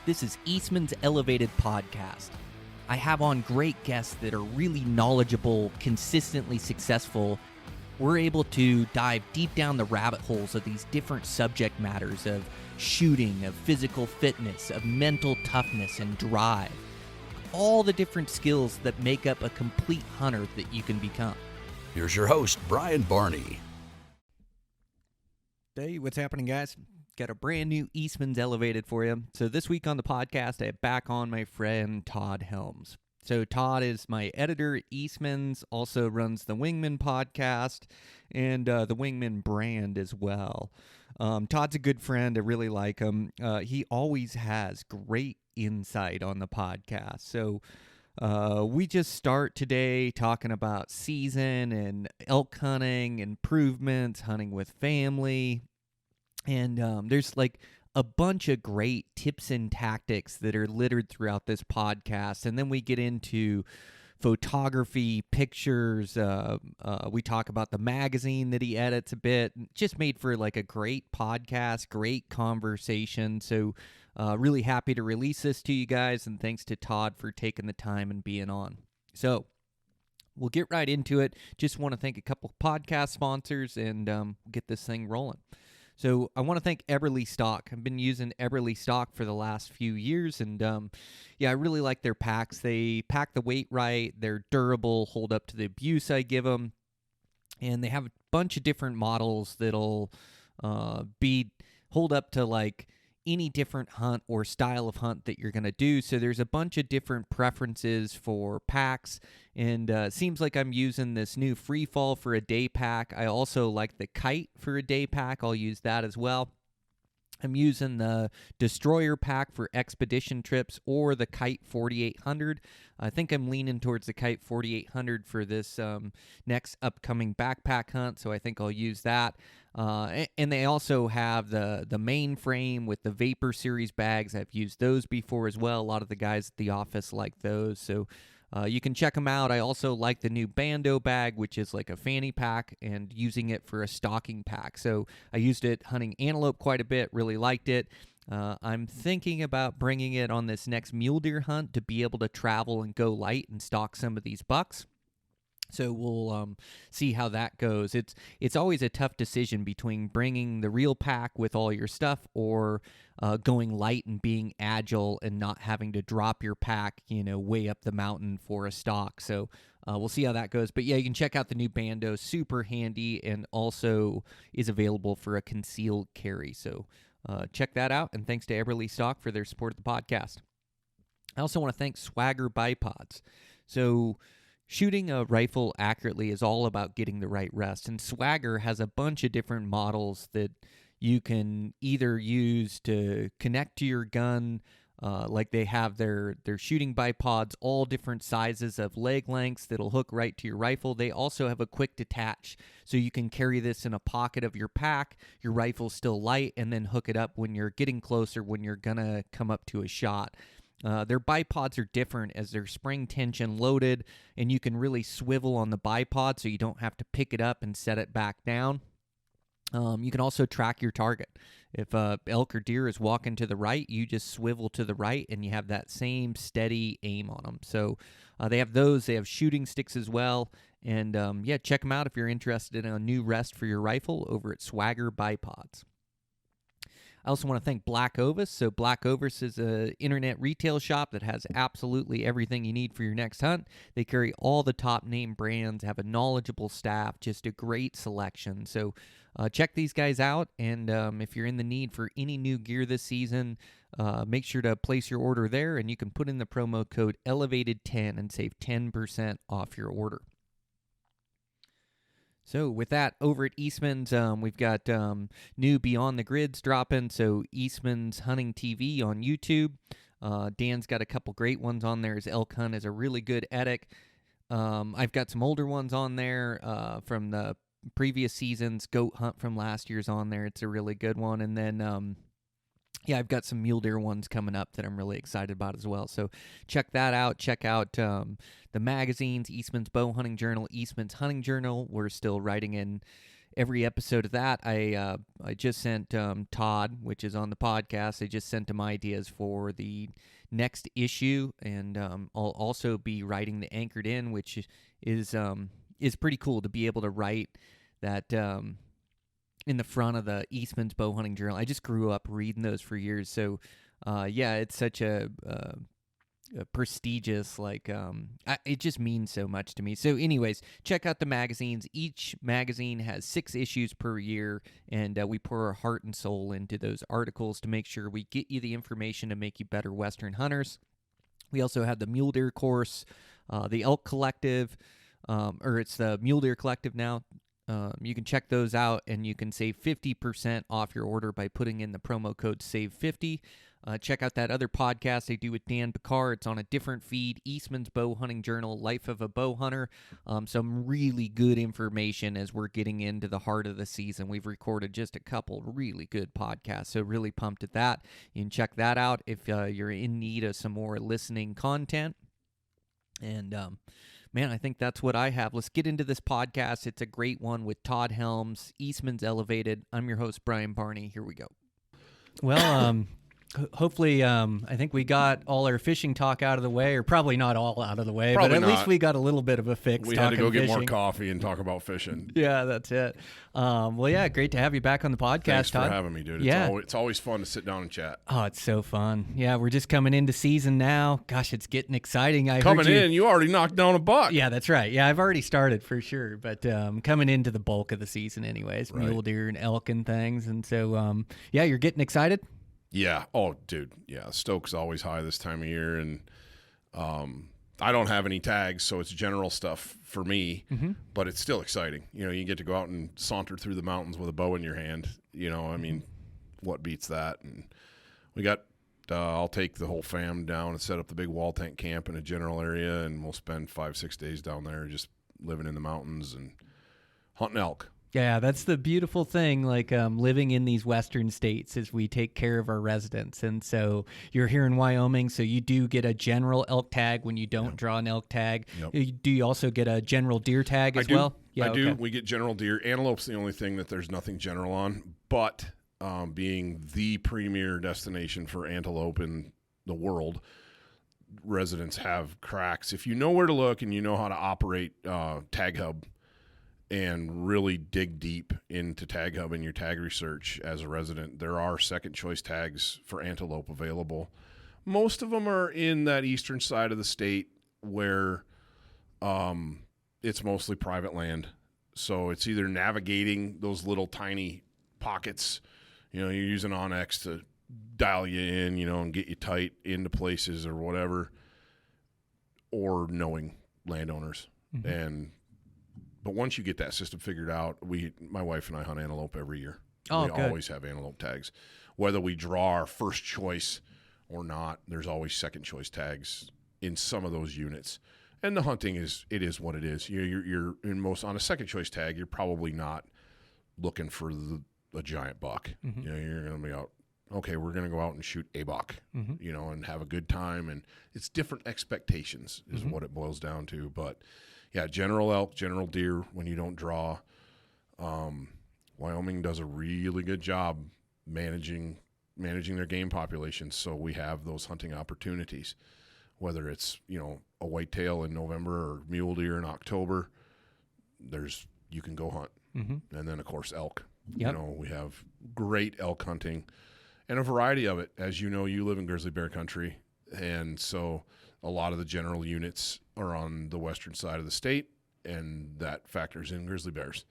This is Eastman's Elevated Podcast. I have on great guests that are really knowledgeable, consistently successful. We're able to dive deep down the rabbit holes of these different subject matters of shooting, of physical fitness, of mental toughness and drive. All the different skills that make up a complete hunter that you can become. Here's your host, Brian Barney. Hey, what's happening, guys? Got a brand new Eastman's Elevated for you. So this week on the podcast, I have back on my friend Todd Helms. So Todd is my editor at Eastmans, also runs the Wingmen Podcast and the Wingmen brand as well. Todd's a good friend. I really like him. He always has great insight on the podcast. So we just start today talking about season and elk hunting, improvements, hunting with family. And there's like a bunch of great tips and tactics that are littered throughout this podcast. And then we get into photography, pictures. We talk about the magazine that he edits a bit. Just made for like a great podcast, great conversation. So really happy to release this to you guys. And thanks to Todd for taking the time and being on. So we'll get right into it. Just want to thank a couple of podcast sponsors and get this thing rolling. So I want to thank Eberly Stock. I've been using Eberly Stock for the last few years, and I really like their packs. They pack the weight right. They're durable, hold up to the abuse I give them, and they have a bunch of different models that'll hold up to like any different hunt or style of hunt that you're going to do. So there's a bunch of different preferences for packs, and it seems like I'm using this new free fall for a day pack. I also like the kite for a day pack. I'll use that as well. I'm using the Destroyer pack for expedition trips or the Kite 4800. I think I'm leaning towards the Kite 4800 for this next upcoming backpack hunt, so I think I'll use that. And they also have the main frame with the Vapor Series bags. I've used those before as well. A lot of the guys at the office like those, so you can check them out. I also like the new Bando bag, which is like a fanny pack, and using it for a stalking pack. So I used it hunting antelope quite a bit, really liked it. I'm thinking about bringing it on this next mule deer hunt to be able to travel and go light and stalk some of these bucks. So we'll see how that goes. It's always a tough decision between bringing the real pack with all your stuff or going light and being agile and not having to drop your pack, way up the mountain for a stalk. So we'll see how that goes. But yeah, you can check out the new Bando, super handy, and also is available for a concealed carry. So check that out. And thanks to Eberly Stock for their support of the podcast. I also want to thank Swagger Bipods. So shooting a rifle accurately is all about getting the right rest, and Swagger has a bunch of different models that you can either use to connect to your gun, like they have their shooting bipods, all different sizes of leg lengths that'll hook right to your rifle. They also have a quick detach, so you can carry this in a pocket of your pack, your rifle's still light, and then hook it up when you're getting closer, when you're gonna come up to a shot. Their bipods are different as they're spring tension loaded, and you can really swivel on the bipod so you don't have to pick it up and set it back down. You can also track your target. If elk or deer is walking to the right, you just swivel to the right, and you have that same steady aim on them. So they have those. They have shooting sticks as well. And check them out if you're interested in a new rest for your rifle over at Swagger Bipods. I also want to thank Black Ovis. So Black Ovis is an internet retail shop that has absolutely everything you need for your next hunt. They carry all the top name brands, have a knowledgeable staff, just a great selection. So check these guys out, and if you're in the need for any new gear this season, make sure to place your order there, and you can put in the promo code ELEVATED10 and save 10% off your order. So with that, over at Eastmans, we've got new Beyond the Grids dropping. So Eastmans Hunting TV on YouTube. Dan's got a couple great ones on there. His elk hunt is a really good edit. I've got some older ones on there from the previous season's goat hunt from last year's on there. It's a really good one. And then I've got some mule deer ones coming up that I'm really excited about as well. So check that out. Check out the magazines, Eastman's Bow Hunting Journal, Eastman's Hunting Journal. We're still writing in every episode of that, I just sent Todd, which is on the podcast, I just sent him ideas for the next issue, and I'll also be writing the Anchored In, which is pretty cool to be able to write that in the front of the Eastman's Bow Hunting Journal. I just grew up reading those for years, so it's such a prestigious, it just means so much to me. So anyways, check out the magazines. Each magazine has 6 issues per year, and we pour our heart and soul into those articles to make sure we get you the information to make you better Western hunters. We also have the Mule Deer course, the Elk Collective, or it's the Mule Deer Collective now. You can check those out, and you can save 50% off your order by putting in the promo code SAVE50. Check out that other podcast I do with Dan Picard. It's on a different feed, Eastman's Bow Hunting Journal, Life of a Bow Hunter. Some really good information as we're getting into the heart of the season. We've recorded just a couple really good podcasts, so really pumped at that. You can check that out if you're in need of some more listening content. And, man, I think that's what I have. Let's get into this podcast. It's a great one with Todd Helms, Eastman's Elevated. I'm your host, Brian Barney. Here we go. Well, hopefully, I think we got all our fishing talk out of the way, or probably not all out of the way, Probably but at not. least we got a little bit of a fix. We had to go get more fishing. coffee and talk about fishing. Yeah, that's it. Well, yeah, great to have you back on the podcast, Thanks Todd. for having me, dude. Yeah. It's always fun to sit down and chat. Oh, it's so fun. Yeah, we're just coming into season now. Gosh, it's getting exciting. Coming in, you already knocked down a buck. Yeah, that's right. Yeah, I've already started for sure, but coming into the bulk of the season anyways, Right. mule deer and elk and things. And so, yeah, you're getting excited? Yeah. Oh, dude. Yeah. Stoke's always high this time of year. And I don't have any tags, so it's general stuff for me, but it's still exciting. You know, you get to go out and saunter through the mountains with a bow in your hand. You know, I mean, what beats that? And we got, I'll take the whole fam down and set up the big wall tent camp in a general area, and we'll spend 5-6 days down there just living in the mountains and hunting elk. Yeah, that's the beautiful thing, like living in these western states is we take care of our residents. And so you're here in Wyoming, so you do get a general elk tag when you don't draw an elk tag. Yep. Do you also get a general deer tag as well? Yeah, I do. We get general deer. Antelope's the only thing that there's nothing general on, but being the premier destination for antelope in the world, residents have cracks. If you know where to look and you know how to operate Tag Hub, and really dig deep into Tag Hub and your tag research as a resident, there are second choice tags for antelope available. Most of them are in that eastern side of the state where it's mostly private land. So it's either navigating those little tiny pockets, you know, you're using Onyx to dial you in, you know, and get you tight into places or whatever, or knowing landowners. But once you get that system figured out, my wife and I hunt antelope every year. Oh, we good. always have antelope tags. Whether we draw our first choice or not, there's always second choice tags in some of those units. And the hunting is what it is. You're in most on a second choice tag, you're probably not looking for a giant buck. You know, you're going to be out, okay, we're going to go out and shoot a buck, you know, and have a good time. And it's different expectations is what it boils down to. But yeah, general elk, general deer, when you don't draw. Wyoming does a really good job managing their game populations, so we have those hunting opportunities. Whether it's, you know, a whitetail in November or mule deer in October, you can go hunt. And then, of course, elk. Yep. You know, we have great elk hunting and a variety of it. As you know, you live in grizzly bear country, and so a lot of the general units are on the western side of the state, and that factors in grizzly bears.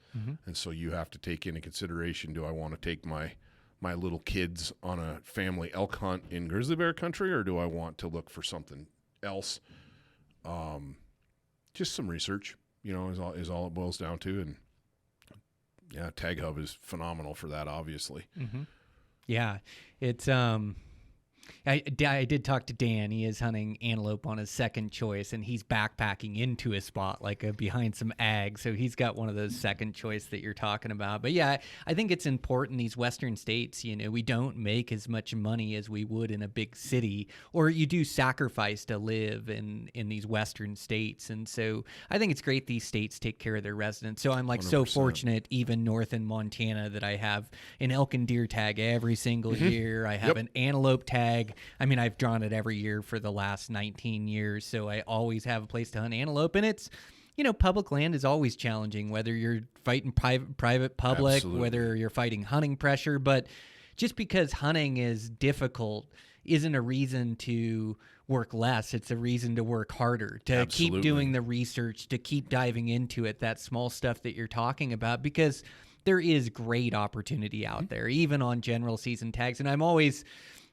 And so you have to take into consideration, do I want to take my little kids on a family elk hunt in grizzly bear country, or do I want to look for something else? Just some research, you know, is all it boils down to. And yeah, Tag Hub is phenomenal for that, obviously. Yeah, it's I did talk to Dan. He is hunting antelope on his second choice, and he's backpacking into a spot like behind some ag. So he's got one of those second choice that you're talking about. But yeah, I think it's important. These western states, we don't make as much money as we would in a big city, or you do sacrifice to live in these western states. And so I think it's great these states take care of their residents. So I'm like 100%. So fortunate, even north in Montana, that I have an elk and deer tag every single year. I have an antelope tag. I mean, I've drawn it every year for the last 19 years, so I always have a place to hunt antelope. And it's, public land is always challenging, whether you're fighting private public, Absolutely. whether you're fighting hunting pressure. But just because hunting is difficult isn't a reason to work less. It's a reason to work harder, to Absolutely. keep doing the research, to keep diving into it, that small stuff that you're talking about, because there is great opportunity out there, even on general season tags. And I'm always,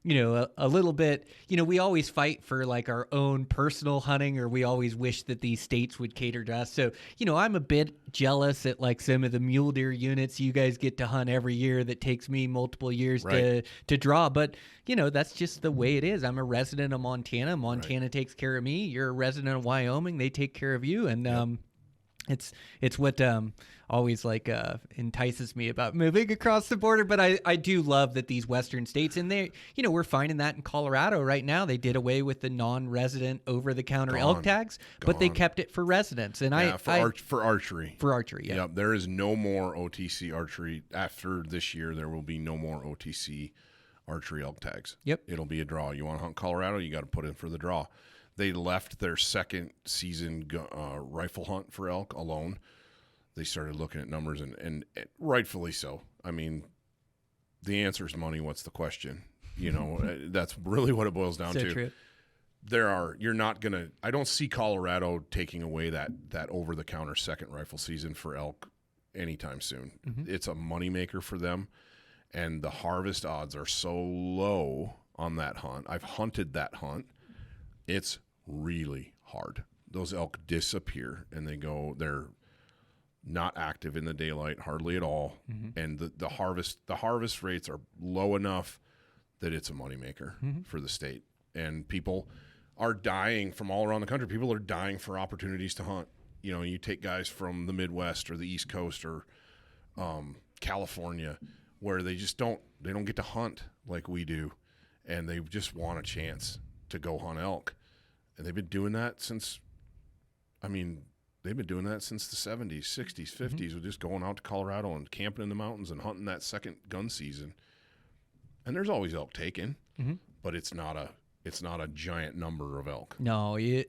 a little bit, we always fight for like our own personal hunting, or we always wish that these states would cater to us. So, I'm a bit jealous at like some of the mule deer units you guys get to hunt every year that takes me multiple years to draw. But, that's just the way it is. I'm a resident of Montana. Montana takes care of me. You're a resident of Wyoming. They take care of you. And, It's what always entices me about moving across the border. But I do love that these western states, and they, we're finding that in Colorado right now. They did away with the non-resident over-the-counter elk tags, but they kept it for residents. And for archery. For archery, yeah. Yep, there is no more OTC archery. After this year, there will be no more OTC archery elk tags. Yep. It'll be a draw. You want to hunt Colorado, you got to put in for the draw. They left their second season rifle hunt for elk alone. They started looking at numbers, and rightfully so. I mean, the answer is money. What's the question? That's really what it boils down to. True. You're not going to, I don't see Colorado taking away that over-the-counter second rifle season for elk anytime soon. Mm-hmm. It's a moneymaker for them, and the harvest odds are so low on that hunt. I've hunted that hunt. It's really hard. Those elk disappear, and they're not active in the daylight hardly at all. Mm-hmm. And the harvest rates are low enough that it's a moneymaker for the state. And people are dying from all around the country. People are dying for opportunities to hunt. You take guys from the Midwest or the East Coast or California, where they don't get to hunt like we do, and they just want a chance to go hunt elk. And they've been doing that since the 70s, 60s, 50s, with just going out to Colorado and camping in the mountains and hunting that second gun season. And there's always elk taken, but it's not a giant number of elk. No, you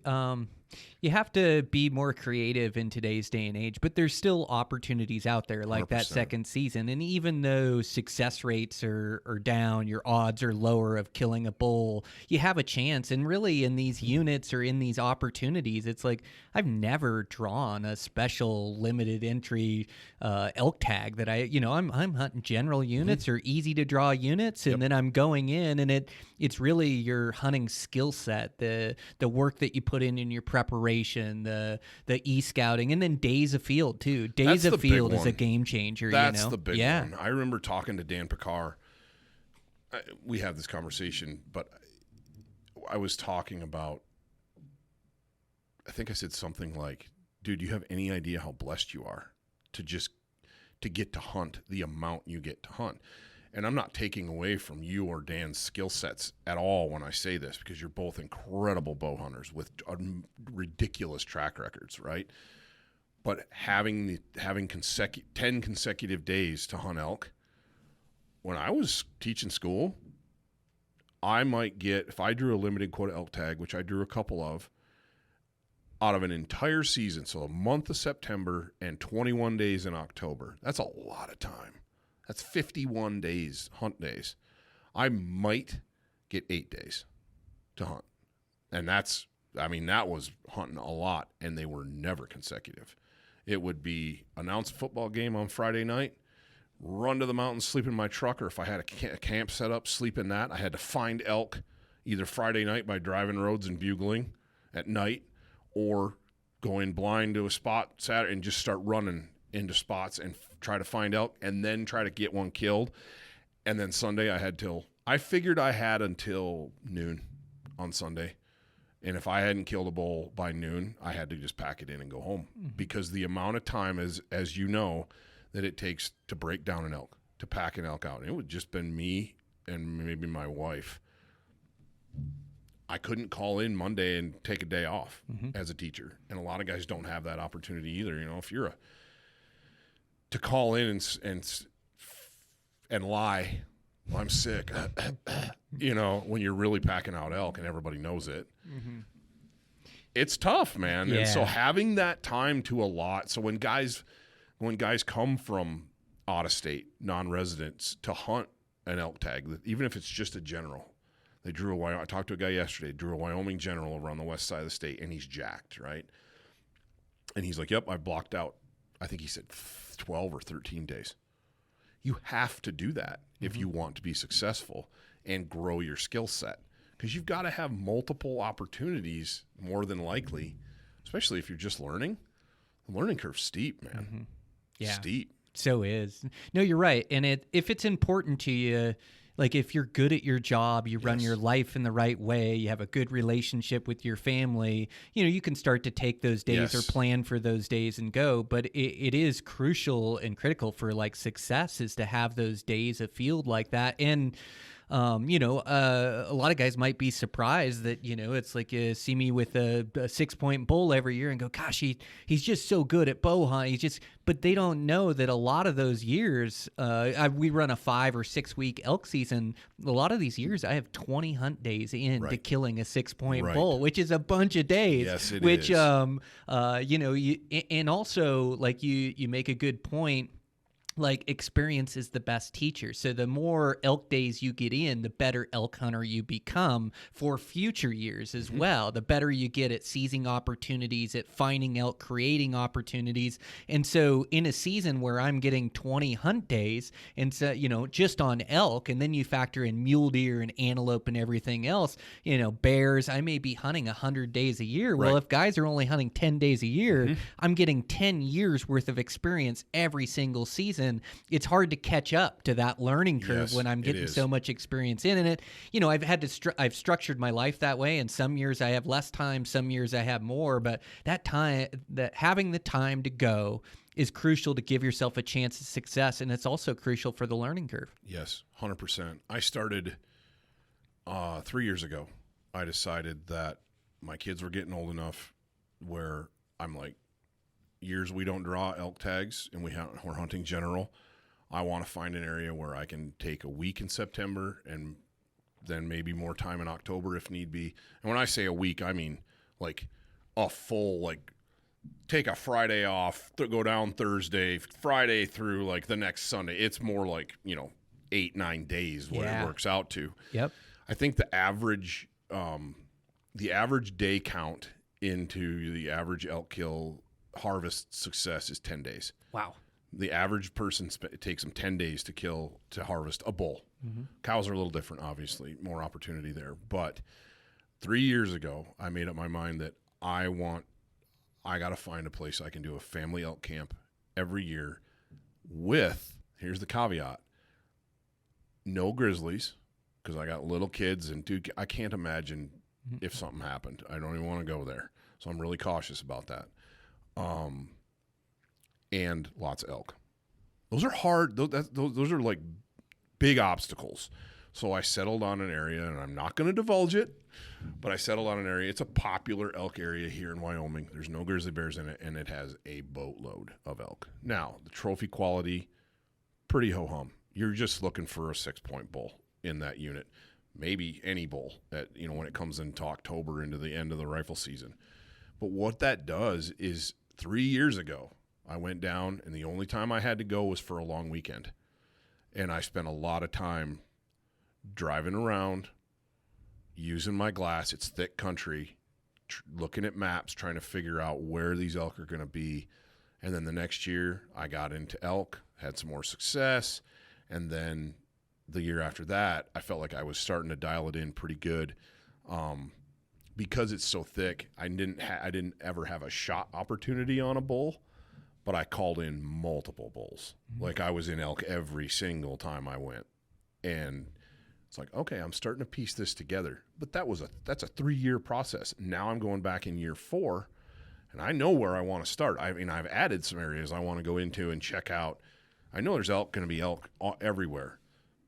have to be more creative in today's day and age, but there's still opportunities out there like 100%. That second season. And even though success rates are down, your odds are lower of killing a bull, you have a chance. And really in these units or in these opportunities, it's like I've never drawn a special limited entry elk tag that I'm hunting general units or easy to draw units. And then I'm going in, and it's really your hunting skill set, the work that you put in your preparation, the e-scouting, and then days of field too. Days of field is a game changer. That's the big one. I remember talking to Dan Picard. We had this conversation, but I was talking about, I think I said something like, dude, you have any idea how blessed you are to get to hunt the amount you get to hunt? And I'm not taking away from you or Dan's skill sets at all when I say this, because you're both incredible bow hunters with ridiculous track records, right? But having 10 consecutive days to hunt elk, when I was teaching school, I might get, if I drew a limited quota elk tag, which I drew a couple of, out of an entire season, so a month of September and 21 days in October, that's a lot of time. That's 51 days, hunt days. I might get 8 days to hunt. And that was hunting a lot, and they were never consecutive. It would be announce a football game on Friday night, run to the mountains, sleep in my truck, or if I had a camp set up, sleep in that. I had to find elk either Friday night by driving roads and bugling at night, or going blind to a spot Saturday and just start running into spots and try to find elk, and then try to get one killed. And then Sunday I had till I figured I had until noon on Sunday. And if I hadn't killed a bull by noon, I had to just pack it in and go home, because the amount of time, as you know, that it takes to break down an elk, to pack an elk out. And it would just been me and maybe my wife. I couldn't call in Monday and take a day off as a teacher. And a lot of guys don't have that opportunity either. You know, if you're to call in and lie, well, I'm sick, you know, when you're really packing out elk and everybody knows it. It's tough, man. Yeah. And so having that time to allot, so when guys come from out of state, non-residents, to hunt an elk tag, even if it's just a general, I talked to a guy yesterday, drew a Wyoming general around the west side of the state, and he's jacked, right? And he's like, yep, I blocked out, I think he said 12 or 13 days. You have to do that if you want to be successful and grow your skill set, because you've got to have multiple opportunities, more than likely, especially if you're just learning. The learning curve's steep, man. Yeah. Steep. So is. No, you're right. And if it's important to you, like if you're good at your job, you run your life in the right way, you have a good relationship with your family, you know, you can start to take those days or plan for those days and go. But it is crucial and critical for like success is to have those days of field like that. And you know, a lot of guys might be surprised that, you know, it's like you see me with a 6-point bull every year and go, gosh, he's just so good at bow hunt. But they don't know that a lot of those years, we run a 5 or 6 week elk season. A lot of these years, I have 20 hunt days to killing a 6-point bull, which is a bunch of days. Yes, it is. is. You know, and also like you make a good point. Like experience is the best teacher. So the more elk days you get in, the better elk hunter you become for future years as well. The better you get at seizing opportunities, at finding elk, creating opportunities. And so in a season where I'm getting 20 hunt days and so, you know, just on elk, and then you factor in mule deer and antelope and everything else, you know, bears, I may be hunting 100 days a year. Well, if guys are only hunting 10 days a year, I'm getting 10 years worth of experience every single season. It's hard to catch up to that learning curve when I'm getting so much experience in it. You know, I've structured my life that way, and some years I have less time, some years I have more, but having the time to go is crucial to give yourself a chance of success, and it's also crucial for the learning curve. Yes, 100%. I started 3 years ago. I decided that my kids were getting old enough where I'm like, years we don't draw elk tags and we're hunting general. I want to find an area where I can take a week in September and then maybe more time in October if need be. And when I say a week, I mean like a full, like take a Friday off, go down Thursday, Friday through like the next Sunday. It's more like, you know, 8-9 days what it works out to. Yep. I think the average day count into the average elk kill harvest success is 10 days. Wow. The average person it takes them 10 days to harvest a bull. Cows are a little different, obviously, more opportunity there. But 3 years ago, I made up my mind that I got to find a place I can do a family elk camp every year with, here's the caveat, no grizzlies, because I got little kids, and dude, I can't imagine if something happened. I don't even want to go there. So I'm really cautious about that. And lots of elk. Those are hard. Those are like big obstacles. So I settled on an area, and I'm not going to divulge it, but I settled on an area. It's a popular elk area here in Wyoming. There's no grizzly bears in it, and it has a boatload of elk. Now, the trophy quality, pretty ho-hum. You're just looking for a 6-point bull in that unit. Maybe any bull when it comes into October, into the end of the rifle season. But what that does is 3 years ago, I went down, and the only time I had to go was for a long weekend. And I spent a lot of time driving around, using my glass. It's thick country, looking at maps, trying to figure out where these elk are going to be. And then the next year, I got into elk, had some more success. And then the year after that, I felt like I was starting to dial it in pretty good. Because it's so thick, I didn't ever have a shot opportunity on a bull, but I called in multiple bulls. Like I was in elk every single time I went. And It's like, okay, I'm starting to piece this together. But that's a 3-year process. Now I'm going back in year 4, and I know where I want to start. I mean, I've added some areas I want to go into and check out. I know there's going to be elk everywhere,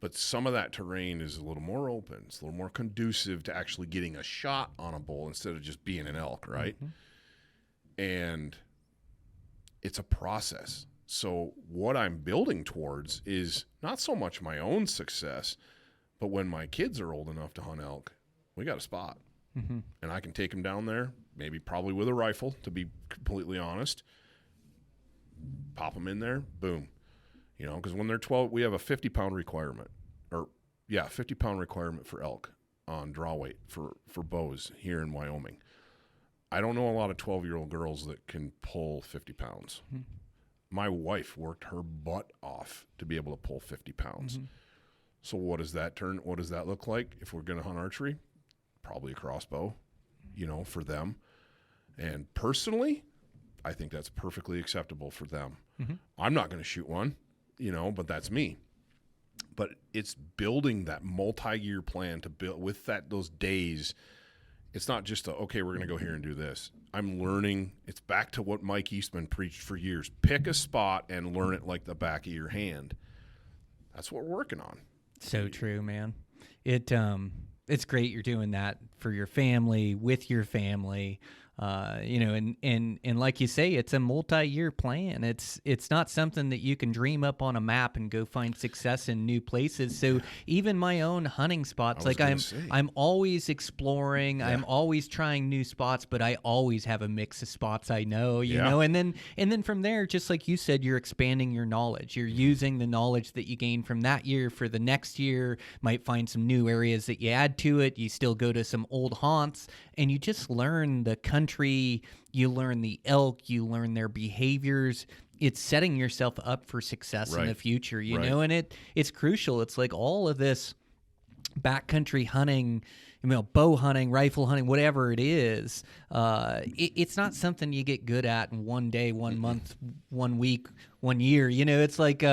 but some of that terrain is a little more open. It's a little more conducive to actually getting a shot on a bull instead of just being an elk, right? Mm-hmm. And it's a process. So what I'm building towards is not so much my own success, but when my kids are old enough to hunt elk, we got a spot. Mm-hmm. And I can take them down there, probably with a rifle, to be completely honest. Pop them in there, boom. You know, because when they're 12, we have a 50-pound requirement. 50-pound requirement for elk on draw weight for bows here in Wyoming. I don't know a lot of 12-year-old girls that can pull 50 pounds. Mm-hmm. My wife worked her butt off to be able to pull 50 pounds. Mm-hmm. So what does that look like if we're going to hunt archery? Probably a crossbow, you know, for them. And personally, I think that's perfectly acceptable for them. Mm-hmm. I'm not going to shoot one, you know, but that's me. But it's building that multi-year plan to build with those days. It's not just okay, we're going to go here and do this. I'm learning. It's back to what Mike Eastman preached for years. Pick a spot and learn it like the back of your hand. That's what we're working on. So true, man. It's great you're doing that for your family, with your family. You know, and like you say, it's a multi-year plan. It's not something that you can dream up on a map and go find success in new places. So even my own hunting spots, like I'm always exploring. Yeah. I'm always trying new spots, but I always have a mix of spots I know, you know, and then from there, just like you said, you're expanding your knowledge. You're using the knowledge that you gained from that year for the next year. Might find some new areas that you add to it. You still go to some old haunts, and you just learn the country, you learn the elk, you learn their behaviors. It's setting yourself up for success in the future, you know, and it's crucial. It's like all of this backcountry hunting, you know, bow hunting, rifle hunting, whatever it is, it's not something you get good at in one day, 1 month, 1 week, 1 year. You know, it's like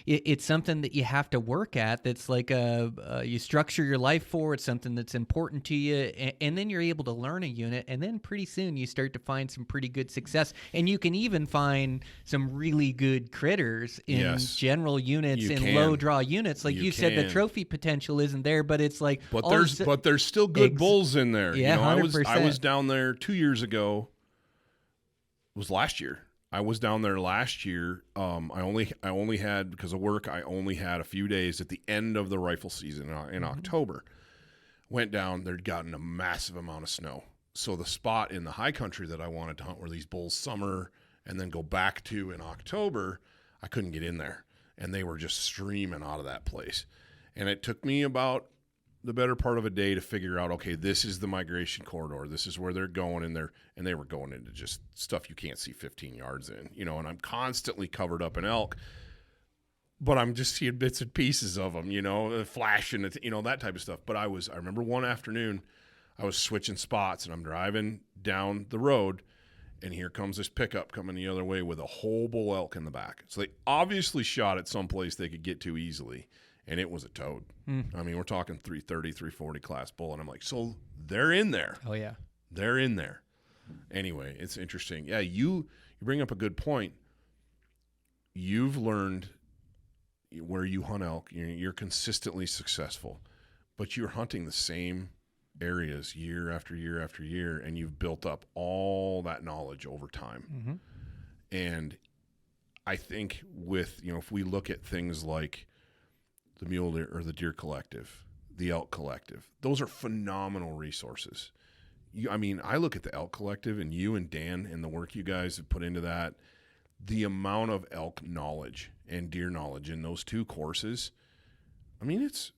it's something that you have to work at. That's like you structure your life for. It's something that's important to you, and then you're able to learn a unit, and then pretty soon you start to find some pretty good success, and you can even find some really good critters in general units and low draw units. Like you said, the trophy potential isn't there, but it's like but there's still good bulls in there. Yeah, you know, 100%. I was down there 2 years ago. It was last year. I was down there last year. I only had, because of work, I only had a few days at the end of the rifle season in October. Went down, there'd gotten a massive amount of snow. So the spot in the high country that I wanted to hunt where these bulls summer and then go back to in October, I couldn't get in there. And they were just streaming out of that place. And it took me about the better part of a day to figure out, okay, this is the migration corridor. This is where they're going, and they were going into just stuff you can't see 15 yards in, you know, and I'm constantly covered up in elk, but I'm just seeing bits and pieces of them, you know, flashing, you know, that type of stuff. But I remember one afternoon I was switching spots, and I'm driving down the road, and here comes this pickup coming the other way with a whole bull elk in the back. So they obviously shot it someplace they could get to easily. And it was a toad. I mean, we're talking 330, 340 class bull. And I'm like, so they're in there. Oh, yeah. They're in there. Anyway, it's interesting. Yeah, you bring up a good point. You've learned where you hunt elk. You're consistently successful. But you're hunting the same areas year after year after year, and you've built up all that knowledge over time. Mm-hmm. And I think if we look at things like the Mule Deer or the Deer Collective, the Elk Collective, those are phenomenal resources. I look at the Elk Collective and you and Dan and the work you guys have put into that, the amount of elk knowledge and deer knowledge in those two courses. I mean, it's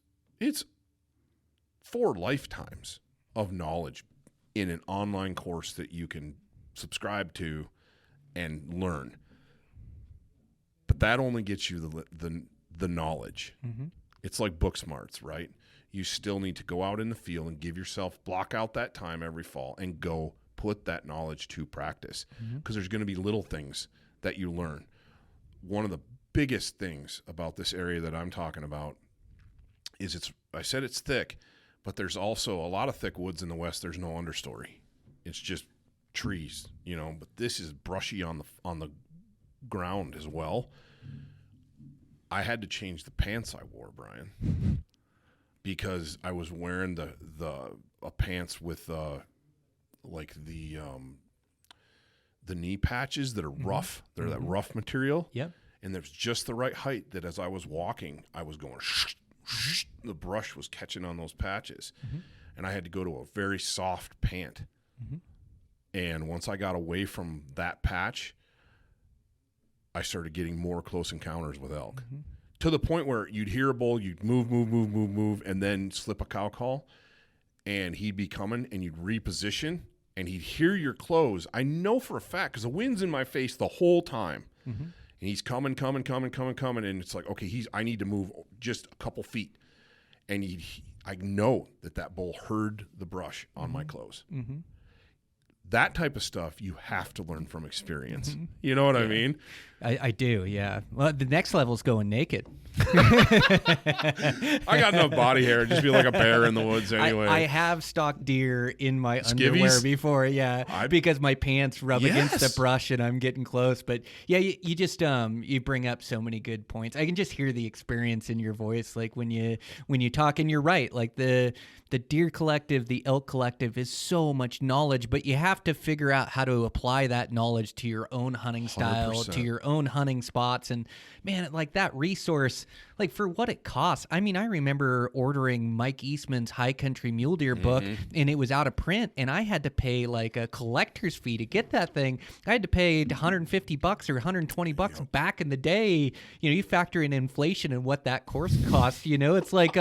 4 lifetimes of knowledge in an online course that you can subscribe to and learn. But that only gets you the knowledge. Mm-hmm. It's like book smarts, right? You still need to go out in the field and block out that time every fall and go put that knowledge to practice, because there's going to be little things that you learn. One of the biggest things about this area that I'm talking about is it's thick, but there's also a lot of thick woods in the West. There's no understory. It's just trees, but this is brushy on the ground as well. I had to change the pants I wore, Brian, because I was wearing the pants with like the knee patches that are rough. They're that rough material. Yep. And there's just the right height that as I was walking, I was going the brush was catching on those patches. And I had to go to a very soft pant. And once I got away from that patch, I started getting more close encounters with elk. To the point where you'd hear a bull, you'd move, and then slip a cow call, and he'd be coming, and you'd reposition, and he'd hear your close. I know for a fact, because the wind's in my face the whole time. And he's coming, and it's like, okay, I need to move just a couple feet. And I know that bull heard the brush on my clothes. That type of stuff you have to learn from experience. You know what I mean? I do, yeah. Well, the next level is going naked. I got enough body hair. Just be like a bear in the woods anyway. I have stalked deer in my underwear before, because my pants rub against the brush and I'm getting close. But yeah, you just you bring up so many good points. I can just hear the experience in your voice, like when you talk. And you're right, like the deer collective, the elk collective is so much knowledge, but you have to figure out how to apply that knowledge to your own hunting style, 100%. to your own hunting spots. And man, like that resource, like for what it costs. I mean, I remember ordering Mike Eastman's High Country Mule Deer book, and it was out of print, and I had to pay like a collector's fee to get that thing. I had to pay $150 or $120 back in the day. You factor in inflation and what that course costs. It's like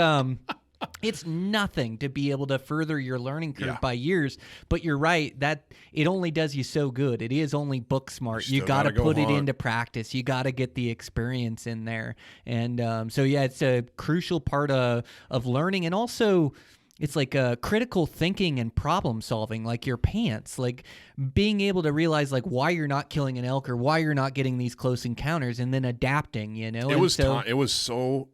it's nothing to be able to further your learning curve by years. But you're right, that it only does you so good. It is only book smart. You got to put it into practice. You got to get the experience in there. And so yeah, it's a crucial part of learning. And also, it's like critical thinking and problem solving, like your pants, like being able to realize like why you're not killing an elk or why you're not getting these close encounters, and then adapting. It was so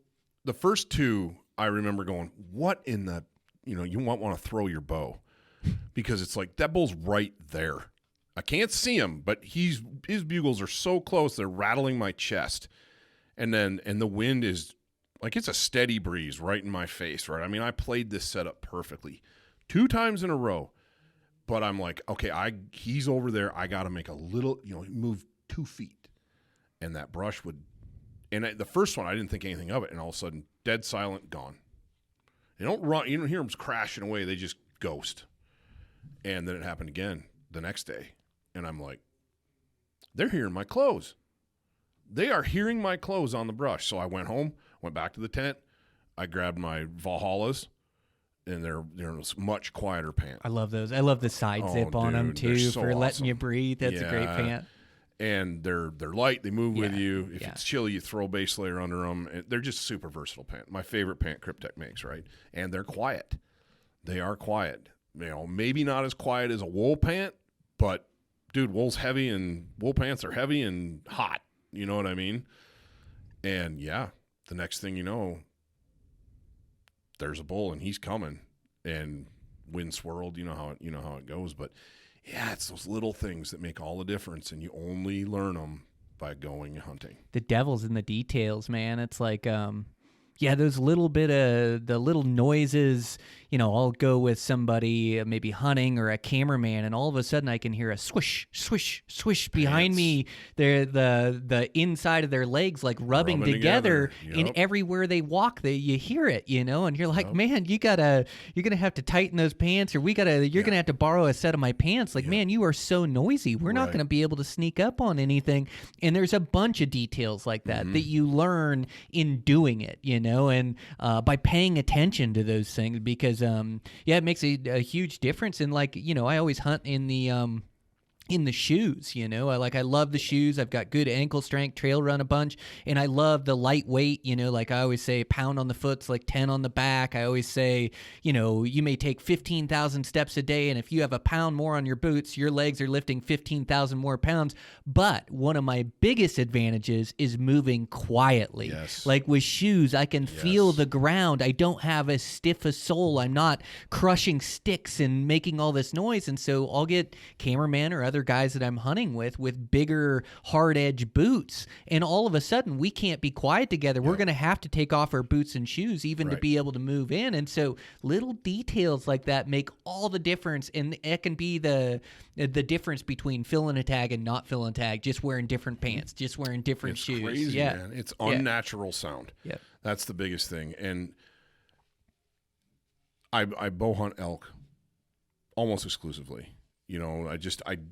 the first two. I remember going, what in the, you might want to throw your bow, because it's like that bull's right there. I can't see him, but his bugles are so close, they're rattling my chest. And the wind is like, it's a steady breeze right in my face, right? I mean, I played this setup perfectly 2 times in a row, but I'm like, okay, he's over there. I got to make a little, move 2 feet. And that brush would, and the first one, I didn't think anything of it. And all of a sudden, dead silent, gone. They don't run. You don't hear them crashing away. They just ghost. And then it happened again the next day. And I'm like, they're hearing my clothes. They are hearing my clothes on the brush. So I went home, went back to the tent. I grabbed my Valhallas, and they're a much quieter pant. I love those. I love the side zip on them too, so for letting awesome. you breathe. That's a great pant. And they're light. They move with you. If it's chilly, you throw a base layer under them. They're just super versatile pant. My favorite pant Cryptek makes, right? And they're quiet. They are quiet. Maybe not as quiet as a wool pant, but dude, wool's heavy and wool pants are heavy and hot. You know what I mean? And yeah, the next thing you know, there's a bull and he's coming, and wind swirled. You know how it goes, but. Yeah, it's those little things that make all the difference, and you only learn them by going hunting. The devil's in the details, man. It's like, those little bit of the little noises. I'll go with somebody maybe hunting or a cameraman, and all of a sudden I can hear a swish, swish, swish behind me. The inside of their legs like rubbing together. Yep. And everywhere they walk, you hear it. And you're like, man, you're gonna have to tighten those pants, or you're gonna have to borrow a set of my pants. Like, man, you are so noisy. We're not gonna be able to sneak up on anything. And there's a bunch of details like that that you learn in doing it. And by paying attention to those things, because it makes a huge difference. And like, I always hunt in the in the shoes, you know. I love the shoes. I've got good ankle strength, trail run a bunch, and I love the lightweight, you know, like I always say, pound on the foot's like 10 on the back. I always say, you know, you may take 15,000 steps a day, and if you have a pound more on your boots, your legs are lifting 15,000 more pounds. But one of my biggest advantages is moving quietly. Yes. Like with shoes, I can feel the ground. I don't have as stiff a sole. I'm not crushing sticks and making all this noise. And so I'll get cameraman or other guys that I'm hunting with bigger hard edge boots, and all of a sudden we can't be quiet together. We're going to have to take off our boots and shoes even to be able to move in. And so little details like that make all the difference, and it can be the difference between filling a tag and not filling a tag, just wearing different pants, just wearing different shoes. Crazy, man. It's unnatural sound. Yeah. That's the biggest thing. And I bow hunt elk almost exclusively. You know,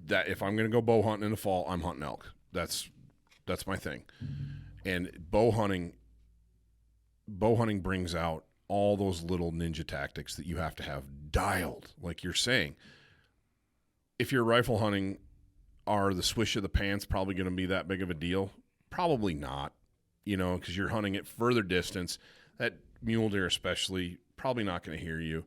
that if I'm going to go bow hunting in the fall, I'm hunting elk. That's my thing. And bow hunting brings out all those little ninja tactics that you have to have dialed, like you're saying. If you're rifle hunting, are the swish of the pants probably going to be that big of a deal? Probably not, you know, because you're hunting at further distance. That mule deer especially, probably not going to hear you.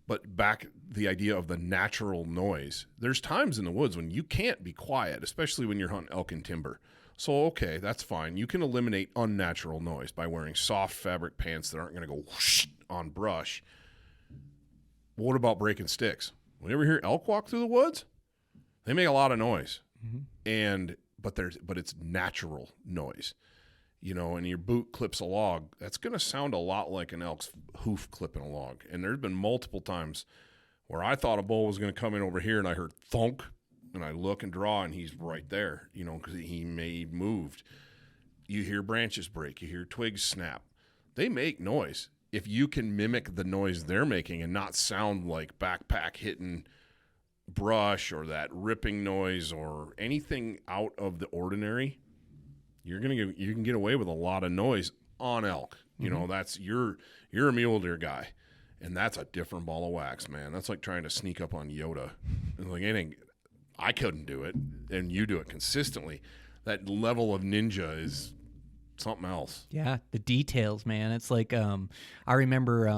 But back the idea of the natural noise, there's times in the woods when you can't be quiet, especially when you're hunting elk and timber. So, okay, that's fine. You can eliminate unnatural noise by wearing soft fabric pants that aren't going to go whoosh on brush. What about breaking sticks? When you ever hear elk walk through the woods, they make a lot of noise. Mm-hmm. But it's natural noise. You know, and your boot clips a log, that's going to sound a lot like an elk's hoof clipping a log. And there's been multiple times where I thought a bull was going to come in over here, and I heard thunk, and I look and draw, and he's right there, you know, because he moved. You hear branches break. You hear twigs snap. They make noise. If you can mimic the noise they're making and not sound like backpack hitting brush or that ripping noise or anything out of the ordinary, you can get away with a lot of noise on elk. You know, that's you're a mule deer guy, and that's a different ball of wax, man. That's like trying to sneak up on Yoda. It's like anything, I couldn't do it, and you do it consistently. That level of ninja is something else. Yeah, the details, man. It's like I remember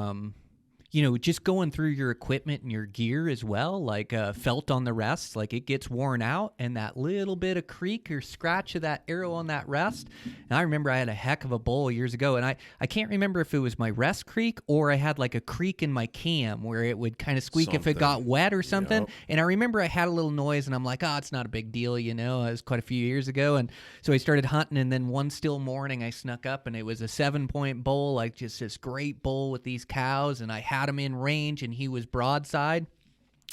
you know, just going through your equipment and your gear as well, like felt on the rest, like it gets worn out, and that little bit of creak or scratch of that arrow on that rest. And I remember I had a heck of a bull years ago, and I can't remember if it was my rest creak or I had like a creak in my cam where it would kind of squeak if it got wet or something. Yep. And I remember I had a little noise, and I'm like, oh, it's not a big deal, you know. It was quite a few years ago, and so I started hunting, and then one still morning I snuck up, and it was a 7-point bull, like just this great bull with these cows, and I had him in range, and he was broadside.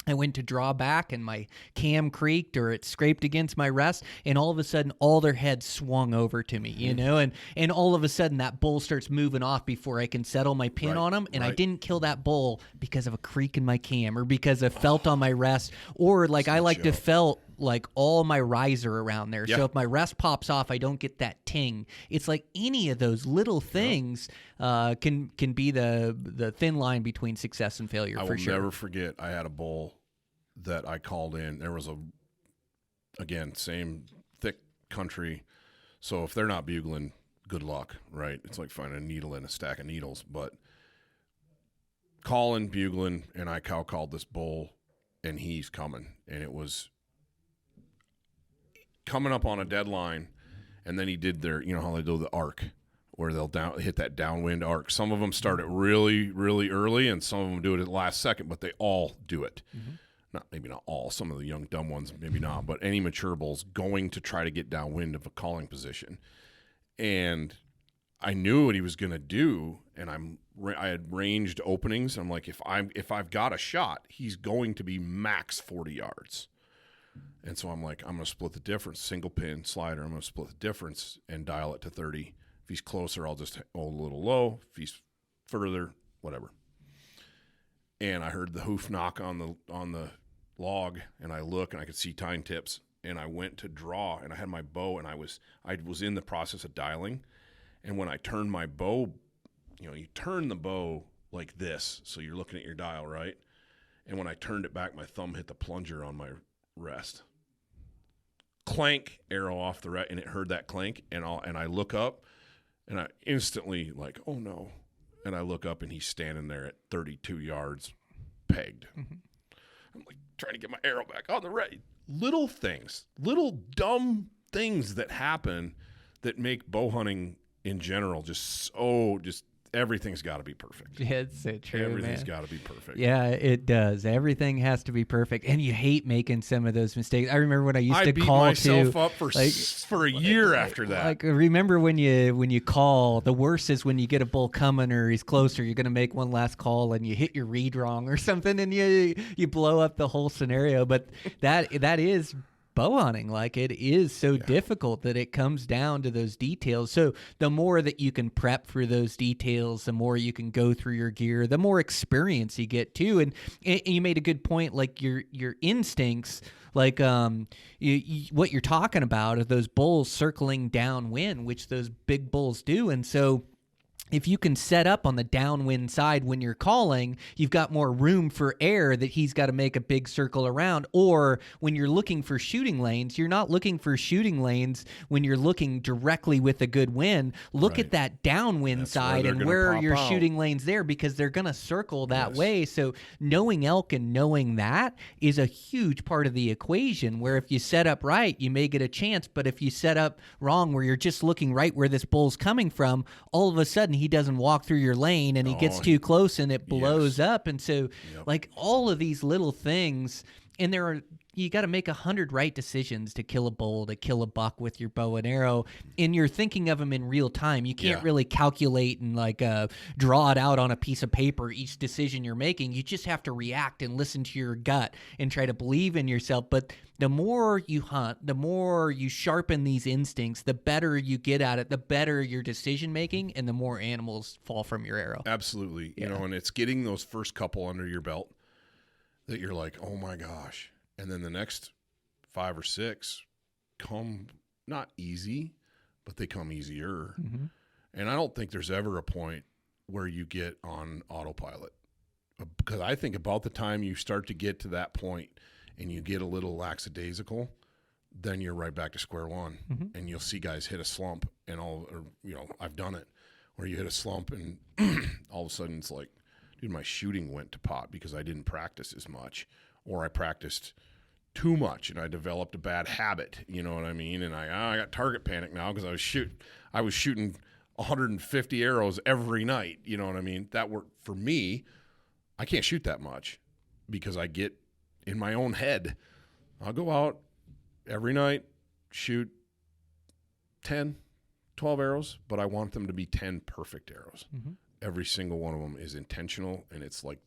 I went to draw back, and my cam creaked or it scraped against my rest, and all of a sudden all their heads swung over to me, you know, and all of a sudden that bull starts moving off before I can settle my pin on him, and I didn't kill that bull because of a creak in my cam or because of felt on my rest, or like I like to felt like all my riser around there. So if my rest pops off, I don't get that ting. It's like any of those little things can be the thin line between success and failure. I will never forget. I had a bull that I called in. There was again, same thick country. So if they're not bugling, good luck, right? It's like finding a needle in a stack of needles. But calling, bugling, and I cow called this bull, and he's coming, and it was coming up on a deadline, and then he did their, you know how they do the arc, where they'll hit that downwind arc. Some of them start it really, really early, and some of them do it at the last second, but they all do it. Mm-hmm. Maybe not all. Some of the young dumb ones, maybe not, but any mature bull's going to try to get downwind of a calling position. And I knew what he was going to do, and I had ranged openings. I'm like, if I've got a shot, he's going to be max 40 yards. And so I'm like, I'm going to split the difference, single pin slider. I'm going to split the difference and dial it to 30. If he's closer, I'll just hold a little low. If he's further, whatever. And I heard the hoof knock on the log, and I look, and I could see tine tips. And I went to draw, and I had my bow, and I was in the process of dialing. And when I turned my bow, you know, you turn the bow like this, so you're looking at your dial, right? And when I turned it back, my thumb hit the plunger on my rest. clank arrow off the right, and it heard that clank, and I look up, and I instantly like, oh no, and I look up, and he's standing there at 32 yards, pegged. Mm-hmm. I'm like trying to get my arrow back on the right. Little things, little dumb things that happen that make bow hunting in general just everything's got to be perfect. It's so true. Everything's got to be perfect. Yeah, it does. Everything has to be perfect, and you hate making some of those mistakes. I remember when I used to beat call myself up for a year after that. Like, remember when you call? The worst is when you get a bull coming or he's closer. You're gonna make one last call and you hit your read wrong or something, and you blow up the whole scenario. But that is bow hunting. Like, it is so difficult that it comes down to those details. So the more that you can prep for those details, the more you can go through your gear, the more experience you get too. And you made a good point, like your instincts, like what you're talking about are those bulls circling downwind, which those big bulls do. And so if you can set up on the downwind side when you're calling, you've got more room for air that he's got to make a big circle around. Or when you're looking for shooting lanes, you're not looking for shooting lanes when you're looking directly with a good wind. Look at that downwind side and where are your shooting lanes there, because they're going to circle that way. So knowing elk and knowing that is a huge part of the equation, where if you set up right, you may get a chance. But if you set up wrong, where you're just looking right where this bull's coming from, all of a sudden he doesn't walk through your lane and he gets too close and it blows up. And so like all of these little things, and you got to make 100 right decisions to kill a bull, to kill a buck with your bow and arrow, and you're thinking of them in real time. You can't really calculate and like draw it out on a piece of paper, each decision you're making. You just have to react and listen to your gut and try to believe in yourself. But the more you hunt, the more you sharpen these instincts, the better you get at it, the better your decision making, and the more animals fall from your arrow. Absolutely. You know, and it's getting those first couple under your belt that you're like, oh my gosh. And then the next 5 or 6 come not easy, but they come easier. Mm-hmm. And I don't think there's ever a point where you get on autopilot, because I think about the time you start to get to that point and you get a little lackadaisical, then you're right back to square one. Mm-hmm. And you'll see guys hit a slump and I've done it, where you hit a slump and all of a sudden it's like, dude, my shooting went to pot because I didn't practice as much, or I practiced too much and I developed a bad habit, you know what I mean? And I got target panic now because I was shooting 150 arrows every night, you know what I mean? That worked for me. I can't shoot that much because I get in my own head. I'll go out every night, shoot 10, 12 arrows, but I want them to be 10 perfect arrows. Mm-hmm. Every single one of them is intentional, and it's like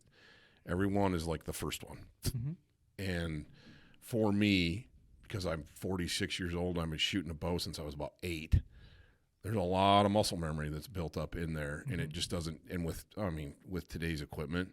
every one is like the first one. Mm-hmm. And for me, because I'm 46 years old, I've been shooting a bow since I was about 8. There's a lot of muscle memory that's built up in there, mm-hmm. and it just doesn't. And with today's equipment,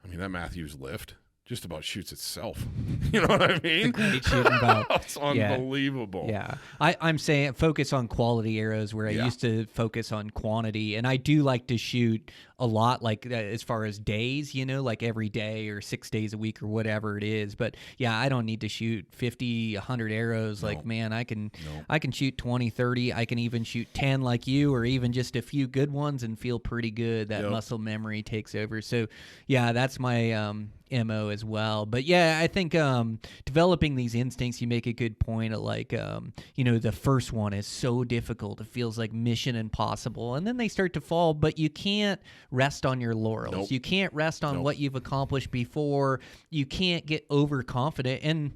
that Matthews lift just about shoots itself. You know what I mean? It's a great shooting bow. It's unbelievable. Yeah. I'm saying focus on quality arrows where I used to focus on quantity. And I do like to shoot a lot, like as far as days, like every day or 6 days a week or whatever it is. But yeah, I don't need to shoot 50, 100 arrows. No. Like, man, I can shoot 20, 30. I can even shoot 10 like you, or even just a few good ones and feel pretty good. That muscle memory takes over. So yeah, that's my MO as well. But yeah, I think developing these instincts, you make a good point of like, the first one is so difficult. It feels like mission impossible. And then they start to fall, but you can't rest on your laurels. Nope. You can't rest on what you've accomplished before. You can't get overconfident. And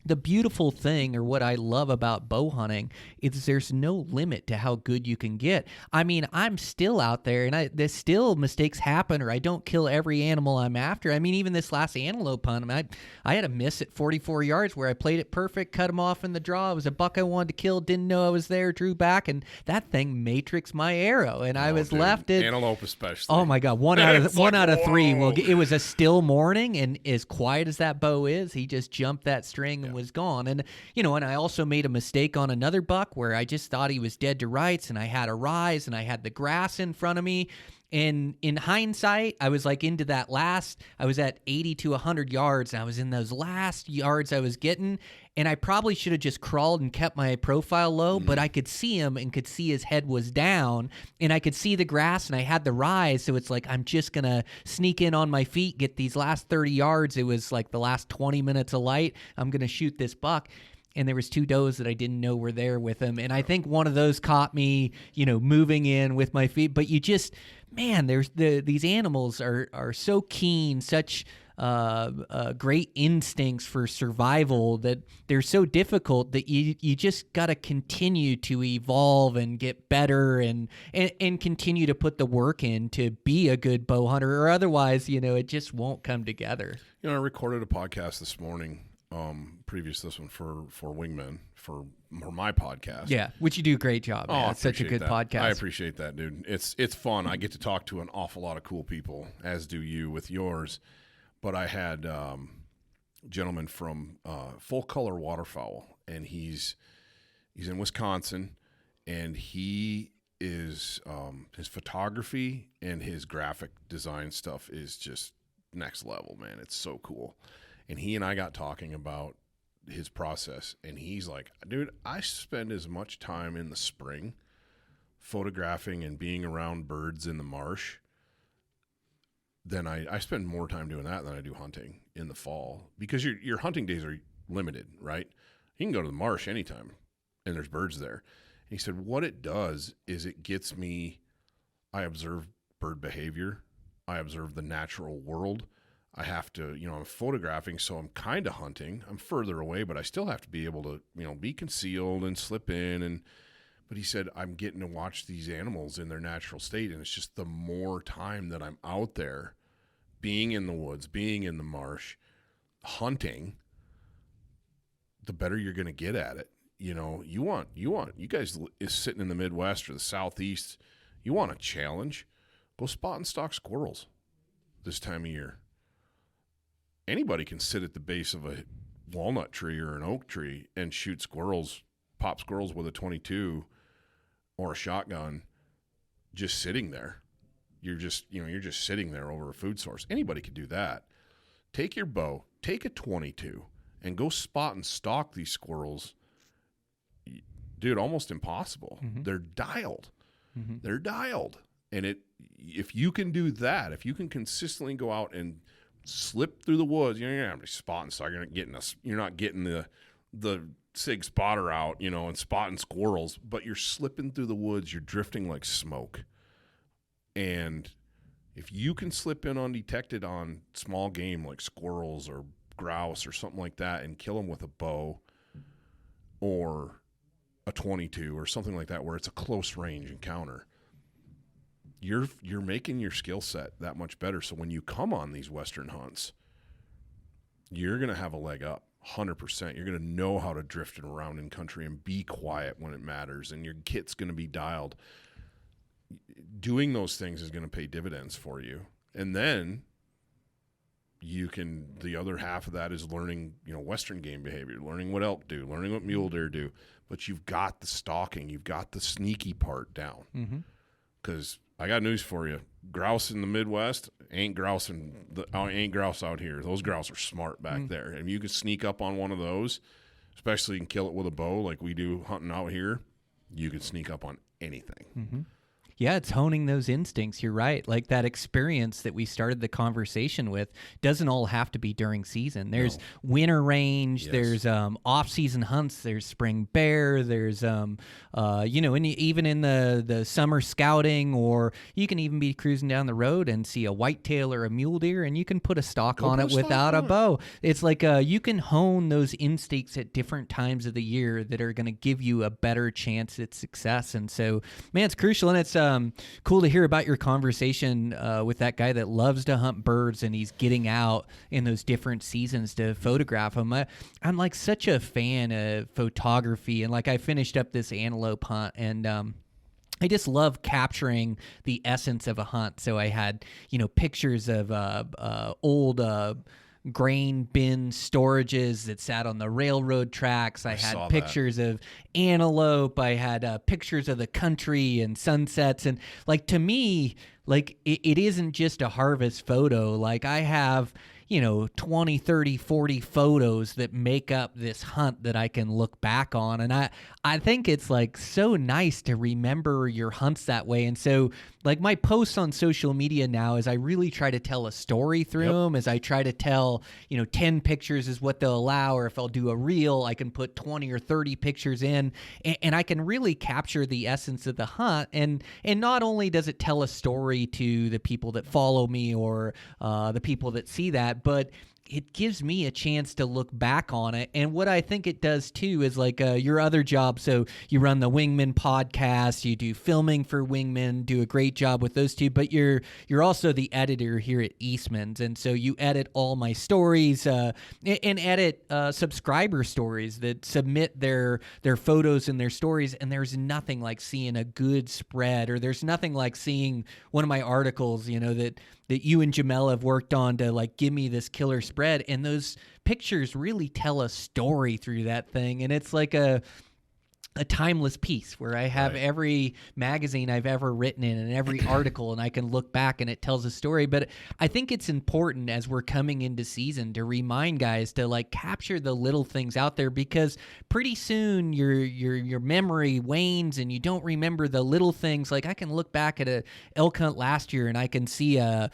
the beautiful thing, or what I love about bow hunting, is there's no limit to how good you can get. I'm still out there, and there's still mistakes happen, or I don't kill every animal I'm after. Even this last antelope hunt, I had a miss at 44 yards where I played it perfect, cut him off in the draw. It was a buck I wanted to kill, didn't know I was there, drew back, and that thing matrixed my arrow, and I was left at antelope especially. Oh my God, one out of 3. Well, it was a still morning, and as quiet as that bow is, he just jumped that string and was gone. And and I also made a mistake on another buck where I just thought he was dead to rights, and I had a rise and I had the grass in front of me, And in hindsight, I was like into that I was at 80 to 100 yards, and I was in those last yards I was getting, and I probably should have just crawled and kept my profile low, but I could see him and could see his head was down, and I could see the grass, and I had the rise, so it's like I'm just going to sneak in on my feet, get these last 30 yards. It was like the last 20 minutes of light. I'm going to shoot this buck. And there was 2 does that I didn't know were there with him. And I think one of those caught me, moving in with my feet. But you just, man, these animals are so keen, such great instincts for survival, that they're so difficult that you just got to continue to evolve and get better and continue to put the work in to be a good bow hunter, or otherwise, it just won't come together. I recorded a podcast this morning. Previous this one for Wingmen for my podcast. Yeah, which you do a great job. Oh, it's such a good podcast. I appreciate that, dude. It's fun. I get to talk to an awful lot of cool people, as do you with yours. But I had a gentleman from Full Color Waterfowl, and he's in Wisconsin, and he is his photography and his graphic design stuff is just next level, man. It's so cool. And he and I got talking about his process, and he's like, dude, I spend as much time in the spring photographing and being around birds in the marsh than I spend more time doing that than I do hunting in the fall, because your hunting days are limited, right? You can go to the marsh anytime, and there's birds there. And he said, what it does is it gets me, I observe bird behavior, I observe the natural world. I have to, I'm photographing, so I'm kind of hunting. I'm further away, but I still have to be able to, be concealed and slip in. But he said, I'm getting to watch these animals in their natural state, and it's just the more time that I'm out there, being in the woods, being in the marsh, hunting, the better you're going to get at it. You guys is sitting in the Midwest or the Southeast, you want a challenge, go spot and stalk squirrels this time of year. Anybody can sit at the base of a walnut tree or an oak tree and shoot squirrels, pop squirrels with a 22 or a shotgun, just sitting there. You're just sitting there over a food source. Anybody could do that. Take your bow, take a 22, and go spot and stalk these squirrels. Dude, almost impossible. Mm-hmm. They're dialed. Mm-hmm. They're dialed. And if you can do that, if you can consistently go out and slip through the woods, you're not going to spot and stalk. You're not getting the SIG spotter out, and spotting squirrels, but you're slipping through the woods. You're drifting like smoke. And if you can slip in undetected on small game like squirrels or grouse or something like that and kill them with a bow or a 22 or something like that, where it's a close range encounter, you're making your skill set that much better. So when you come on these Western hunts, you're going to have a leg up 100%. You're going to know how to drift it around in country and be quiet when it matters, and your kit's going to be dialed. Doing those things is going to pay dividends for you. And then the other half of that is learning, Western game behavior, learning what elk do, learning what mule deer do. But you've got the stalking, you've got the sneaky part down. Because I got news for you. Grouse in the Midwest ain't grouse out here. Those grouse are smart back there. And you can sneak up on one of those, especially and kill it with a bow like we do hunting out here, you can sneak up on anything. Mm-hmm. Yeah, it's honing those instincts. You're right. Like that experience that we started the conversation with doesn't all have to be during season. There's winter range. Yes. There's off-season hunts. There's spring bear. There's, even in the summer scouting, or you can even be cruising down the road and see a whitetail or a mule deer, and you can put a stalk on it without a bow. It's like you can hone those instincts at different times of the year that are going to give you a better chance at success. And so, man, it's crucial, and it's cool to hear about your conversation with that guy that loves to hunt birds, and he's getting out in those different seasons to photograph them. I'm like such a fan of photography, and like I finished up this antelope hunt, and I just love capturing the essence of a hunt. So I had, pictures of old grain bin storages that sat on the railroad tracks. I had pictures of antelope. I had pictures of the country and sunsets. And like, to me, like it isn't just a harvest photo. Like I have, 20, 30, 40 photos that make up this hunt that I can look back on. And I think it's like so nice to remember your hunts that way. And so like my posts on social media now is I really try to tell a story through them, as I try to tell, 10 pictures is what they'll allow, or if I'll do a reel, I can put 20 or 30 pictures in, and I can really capture the essence of the hunt. And not only does it tell a story to the people that follow me or the people that see that, but it gives me a chance to look back on it. And what I think it does too is like your other job. So you run the Wingmen Podcast, you do filming for Wingmen, do a great job with those two, but you're also the editor here at Eastmans. And so you edit all my stories and edit subscriber stories that submit their photos and their stories. And there's nothing like seeing a good spread, or there's nothing like seeing one of my articles, that you and Jamel have worked on to like give me this killer spread. And those pictures really tell a story through that thing. And it's like a timeless piece where I have every magazine I've ever written in and every article, and I can look back and it tells a story. But I think it's important as we're coming into season to remind guys to like capture the little things out there, because pretty soon your memory wanes and you don't remember the little things. Like I can look back at a elk hunt last year and I can see an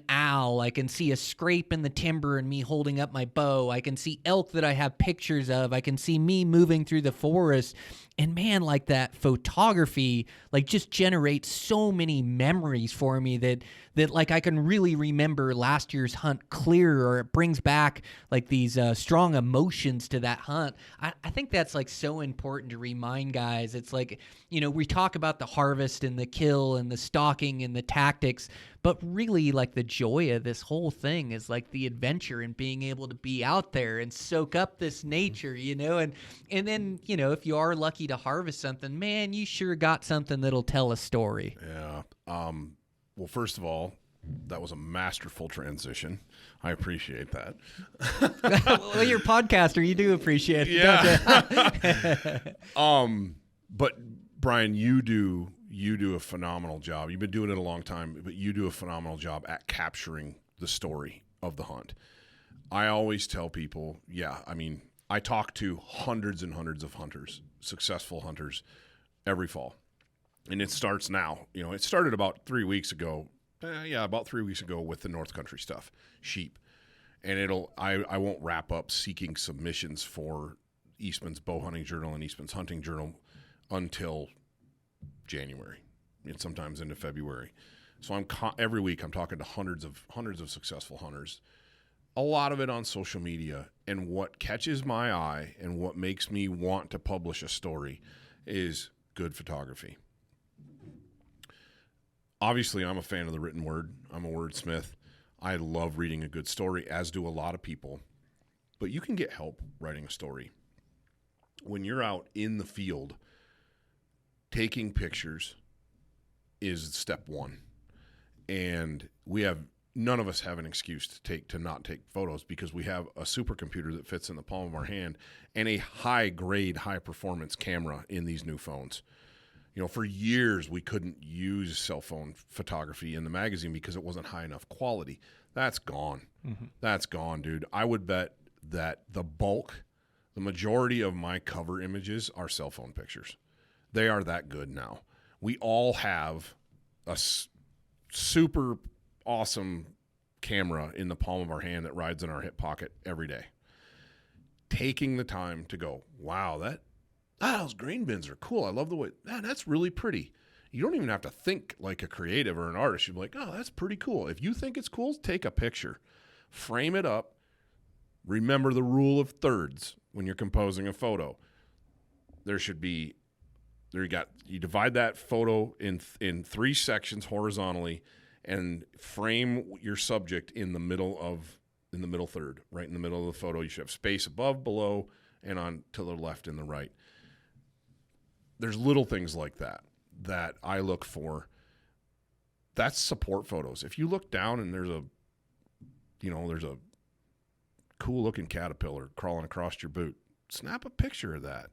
owl, I can see a scrape in the timber and me holding up my bow, I can see elk that I have pictures of, I can see me moving through the forest. And man, like that photography, like just generates so many memories for me that like I can really remember last year's hunt clear, or it brings back like these strong emotions to that hunt. I think that's like so important to remind guys. It's like, we talk about the harvest and the kill and the stalking and the tactics, but really like the joy of this whole thing is like the adventure and being able to be out there and soak up this nature, and then, if you are lucky to harvest something, man, you sure got something that'll tell a story. Yeah. Well, first of all, that was a masterful transition. I appreciate that. Well, you're a podcaster. You do appreciate it. Yeah. But Brian, you do a phenomenal job. You've been doing it a long time, but you do a phenomenal job at capturing the story of the hunt. I always tell people, I talk to hundreds and hundreds of hunters, successful hunters, every fall. And it starts now. It started about 3 weeks ago. About 3 weeks ago with the North Country stuff, sheep. And I won't wrap up seeking submissions for Eastman's Bow Hunting Journal and Eastman's Hunting Journal until January, and sometimes into February. So every week I'm talking to hundreds of successful hunters, a lot of it on social media. And what catches my eye and what makes me want to publish a story is good photography. Obviously, I'm a fan of the written word. I'm a wordsmith. I love reading a good story, as do a lot of people. But you can get help writing a story. When you're out in the field, taking pictures is step one. And none of us have an excuse to not take photos, because we have a supercomputer that fits in the palm of our hand and a high-grade, high-performance camera in these new phones. For years, we couldn't use cell phone photography in the magazine because it wasn't high enough quality. That's gone. Mm-hmm. That's gone, dude. I would bet that the majority of my cover images are cell phone pictures. They are that good now. We all have a super awesome camera in the palm of our hand that rides in our hip pocket every day. Taking the time to go, wow, those grain bins are cool. I love the way, that's really pretty. You don't even have to think like a creative or an artist. You'd be like, oh, that's pretty cool. If you think it's cool, take a picture. Frame it up. Remember the rule of thirds when you're composing a photo. You divide that photo in 3 sections horizontally and frame your subject in the middle third, right in the middle of the photo. You should have space above, below, and on to the left and the right. There's little things like that I look for. That's support photos. If you look down and there's a cool looking caterpillar crawling across your boot. Snap a picture of that.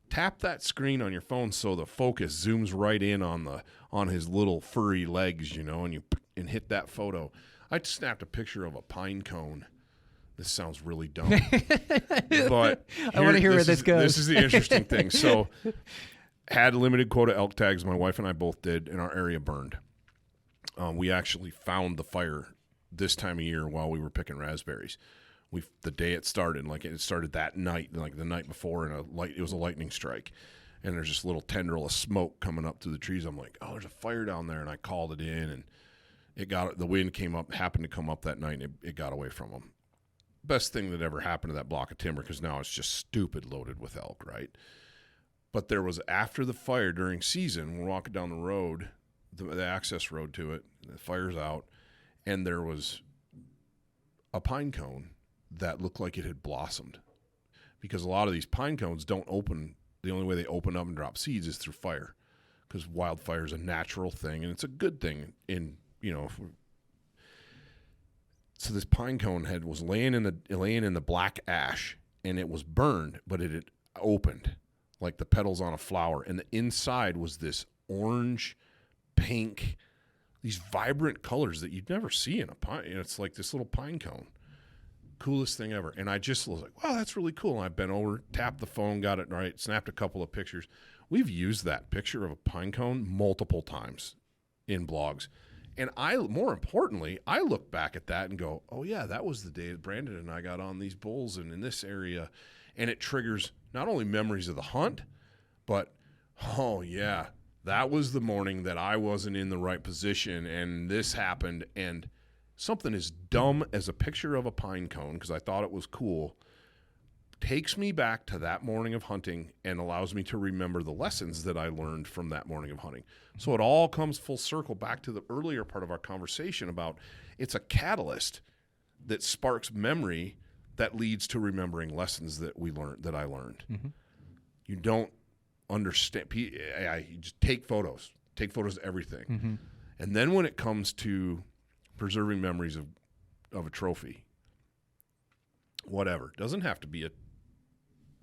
Tap that screen on your phone so the focus zooms right in on his little furry legs, and hit that photo. I snapped a picture of a pine cone. This sounds really dumb, but I want to hear where this goes. This is the interesting thing. So, had limited quota elk tags. My wife and I both did, and our area burned. We actually found the fire this time of year while we were picking raspberries. The day it started, it started that night, like the night before, and it was a lightning strike, and there's this little tendril of smoke coming up through the trees. I'm like, oh, there's a fire down there, and I called it in, and the wind happened to come up that night, and it got away from them. Best thing that ever happened to that block of timber, because now it's just stupid loaded with elk, right? But there was, after the fire during season, we're walking down the road, the access road to it, the fire's out, and there was a pine cone that looked like it had blossomed, because a lot of these pine cones don't open. The only way they open up and drop seeds is through fire, because wildfire is a natural thing, and it's a good thing so this pine cone head was laying in the black ash, and it was burned, but it had opened like the petals on a flower, and the inside was this orange, pink, these vibrant colors that you'd never see in a pine. It's like this little pine cone. Coolest thing ever. And I just was like, wow, that's really cool. And I bent over, tapped the phone, got it right, snapped a couple of pictures. We've used that picture of a pine cone multiple times in blogs. And more importantly, I look back at that and go, oh yeah, that was the day that Brandon and I got on these bulls and in this area. And it triggers not only memories of the hunt, but, oh yeah, that was the morning that I wasn't in the right position and this happened. And something as dumb as a picture of a pine cone, because I thought it was cool, takes me back to that morning of hunting and allows me to remember the lessons that I learned from that morning of hunting. So it all comes full circle back to the earlier part of our conversation about it's a catalyst that sparks memory that leads to remembering lessons that I learned. Mm-hmm. You don't understand. You just take photos of everything. Mm-hmm. And then when it comes to preserving memories of a trophy, whatever, doesn't have to be a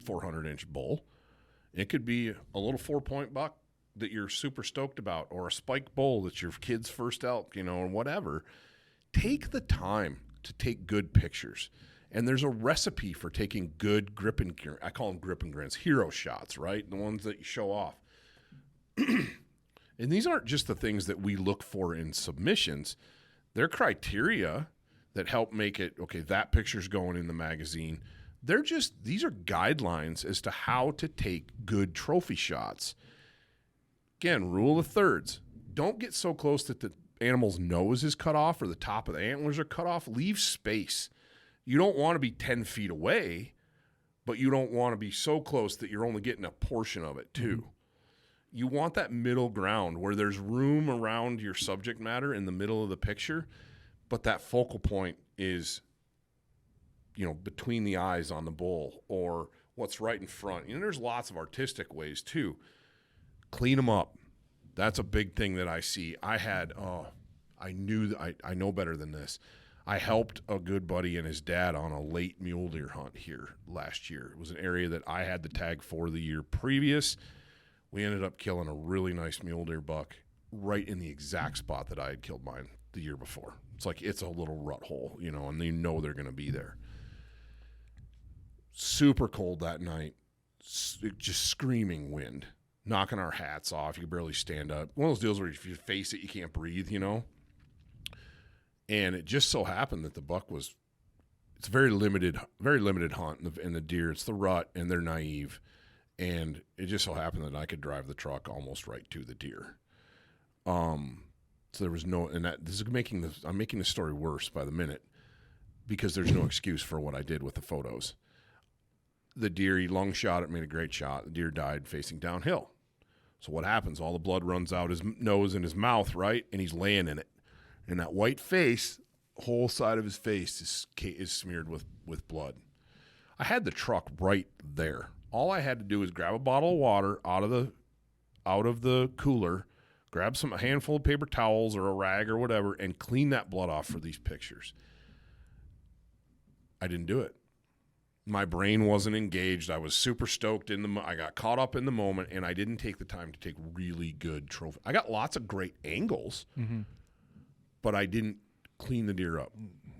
400-inch bull. It could be a little 4-point buck that you're super stoked about, or a spike bull that's your kid's first elk, or whatever. Take the time to take good pictures. And there's a recipe for taking good grip and I call them grip and grins, hero shots, right? The ones that you show off. And these aren't just the things that we look for in submissions. They're criteria that help make it, okay, that picture's going in the magazine. These are guidelines as to how to take good trophy shots. Again, rule of thirds. Don't get so close that the animal's nose is cut off or the top of the antlers are cut off. Leave space. You don't want to be 10 feet away, but you don't want to be so close that you're only getting a portion of it too. Mm-hmm. You want that middle ground where there's room around your subject matter in the middle of the picture, but that focal point is, between the eyes on the bull or what's right in front. There's lots of artistic ways too. Clean them up. That's a big thing that I see. I know better than this. I helped a good buddy and his dad on a late mule deer hunt here last year. It was an area that I had the tag for the year previous. We ended up killing a really nice mule deer buck right in the exact spot that I had killed mine the year before. It's a little rut hole, and they're going to be there. Super cold that night, just screaming wind, knocking our hats off. You could barely stand up. One of those deals where if you face it, you can't breathe, And it just so happened that the buck it's a very limited hunt, and the deer, it's the rut, and they're naive. And it just so happened that I could drive the truck almost right to the deer. So there was I'm making the story worse by the minute because there's no excuse for what I did with the photos. The deer, he lung shot it, made a great shot. The deer died facing downhill. So what happens? All the blood runs out his nose and his mouth, right? And he's laying in it. And that white face, whole side of his face is smeared with blood. I had the truck right there. All I had to do was grab a bottle of water out of the cooler, grab a handful of paper towels or a rag or whatever, and clean that blood off for these pictures. I didn't do it. My brain wasn't engaged. I was super stoked I got caught up in the moment, and I didn't take the time to take really good trophy. I got lots of great angles, but I didn't clean the deer up.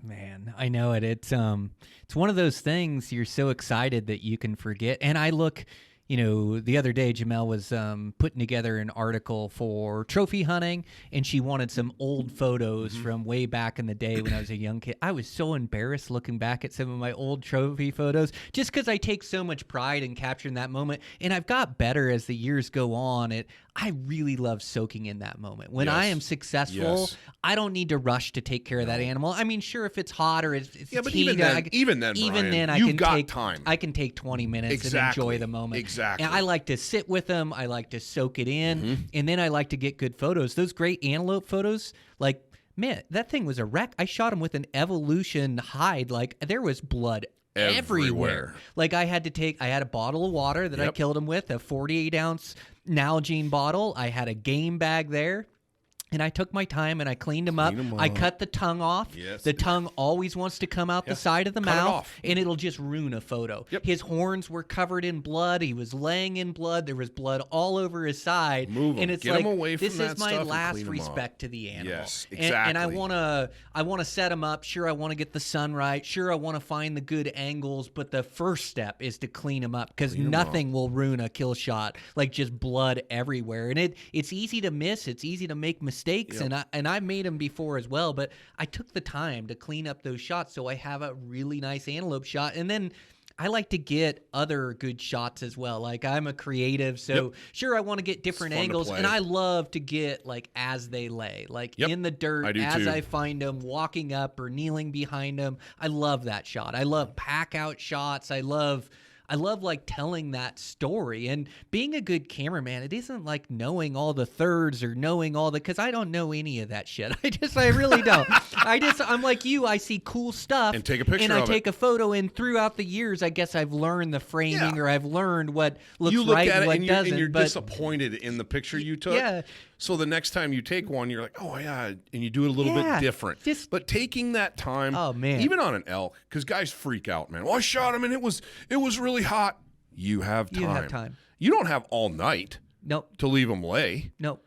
Man, I know it. It's one of those things you're so excited that you can forget. And I look, the other day Jamel was putting together an article for trophy hunting, and she wanted some old photos from way back in the day when I was a young kid. I was so embarrassed looking back at some of my old trophy photos just because I take so much pride in capturing that moment. And I've got better as the years go on. I really love soaking in that moment. When I am successful, I don't need to rush to take care of that animal. I mean, sure, if it's hot or it's but heat, even then, Brian, I can take time. I can take 20 minutes and enjoy the moment. Exactly. And I like to sit with them. I like to soak it in, and then I like to get good photos. Those great antelope photos, like, man, that thing was a wreck. I shot him with an evolution hide. Like, there was blood everywhere. Like, I had a bottle of water that I killed him with, a 48-ounce Nalgene bottle. I had a game bag there. And I took my time and I cleaned him up. I cut the tongue off. Yes. The tongue always wants to come out the side of the mouth, and it'll just ruin a photo. Yep. His horns were covered in blood. He was laying in blood. There was blood all over his side. Move him. And it's Get like, him away from this that is my stuff and last clean him up. respect to the animal. Yes, exactly. And I wanna set him up. Sure, I want to get the sun right. Sure, I want to find the good angles. But the first step is to clean him up, because nothing will ruin a kill shot like just blood everywhere. And it's easy to miss. It's easy to make mistakes. And I've made them before as well, but I took the time to clean up those shots so I have a really nice antelope shot. And then I like to get other good shots as well. Like, I'm a creative, so sure, I want to get different angles, and I love to get, like, as they lay, like in the dirt, as I find them, walking up or kneeling behind them. I love that shot. I love pack out shots. I love like telling that story. And being a good cameraman, it isn't like knowing all the thirds or knowing all because I don't know any of that shit. I really don't. I'm like you. I see cool stuff and take a picture and of I take a photo. And throughout the years, I guess I've learned the framing or I've learned what looks right and what doesn't. And you're disappointed in the picture you took. Yeah. So the next time you take one, you're like, oh, yeah, and you do it a little bit different. But taking that time, even on an elk, because guys freak out, man. Well, I shot him, and it was really hot. You have time. You don't have all night to leave them lay. Nope.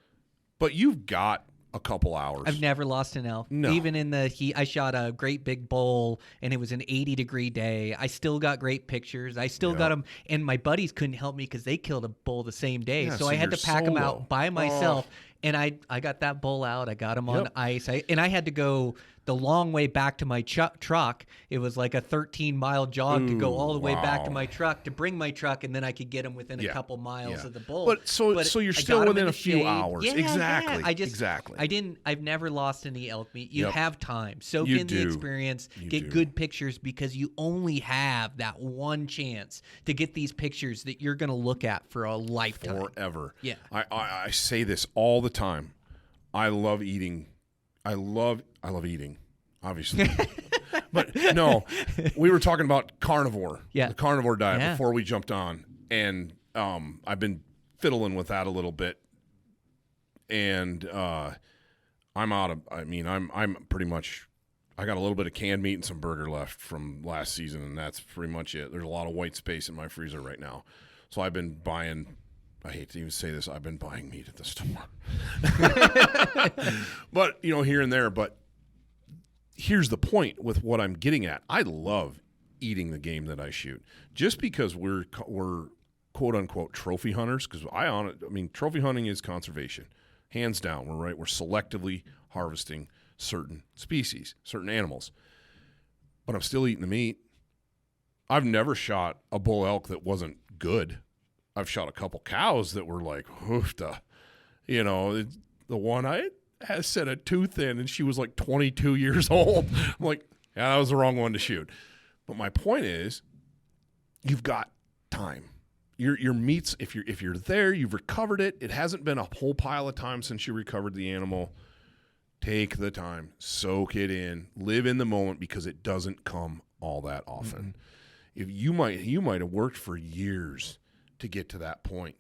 But you've got a couple hours. I've never lost an elk. No. Even in the heat, I shot a great big bull, and it was an 80-degree day. I still got great pictures. I still got them, and my buddies couldn't help me because they killed a bull the same day. So I had to pack them out by myself. And I got that bull out. I got him on ice. I had to go the long way back to my truck. It was like a 13-mile jog to go all the way back to my truck to bring my truck, and then I could get him within a couple miles of the bull. But so you're still within a few hours. Yeah, exactly. Yeah. Exactly. I've never lost any elk meat. You have time. Soak You in do. the experience. Get good pictures, because you only have that one chance to get these pictures that you're going to look at for a lifetime. Forever. Yeah. I say this all the time. I love eating. I love eating, obviously. But no, we were talking about carnivore, the carnivore diet before we jumped on. And I've been fiddling with that a little bit. And I'm out of, I'm pretty much, I got a little bit of canned meat and some burger left from last season, and that's pretty much it. There's a lot of white space in my freezer right now. So I've been buying, I hate to even say this, I've been buying meat at the store. But, here and there. But here's the point with what I'm getting at. I love eating the game that I shoot. Just because we're quote-unquote trophy hunters, because trophy hunting is conservation. Hands down, we're selectively harvesting certain species, certain animals. But I'm still eating the meat. I've never shot a bull elk that wasn't good. I've shot a couple cows that were like, hoofda. The one I had set a tooth in, and she was like 22 years old. I'm like, yeah, that was the wrong one to shoot. But my point is, you've got time. Your meats, if you're there, you've recovered it. It hasn't been a whole pile of time since you recovered the animal. Take the time, soak it in, live in the moment, because it doesn't come all that often. If you might have worked for years to get to that point,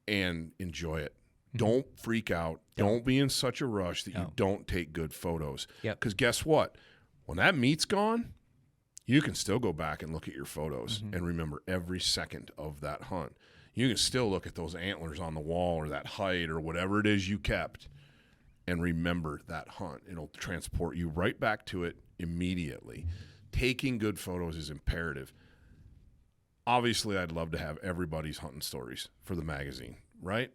and enjoy it. Don't freak out. Don't be in such a rush that you don't take good photos. Because guess what? When that meat's gone, you can still go back and look at your photos and remember every second of that hunt. You can still look at those antlers on the wall or that height or whatever it is you kept and remember that hunt. It'll transport you right back to it immediately. Taking good photos is imperative. Obviously, I'd love to have everybody's hunting stories for the magazine, right?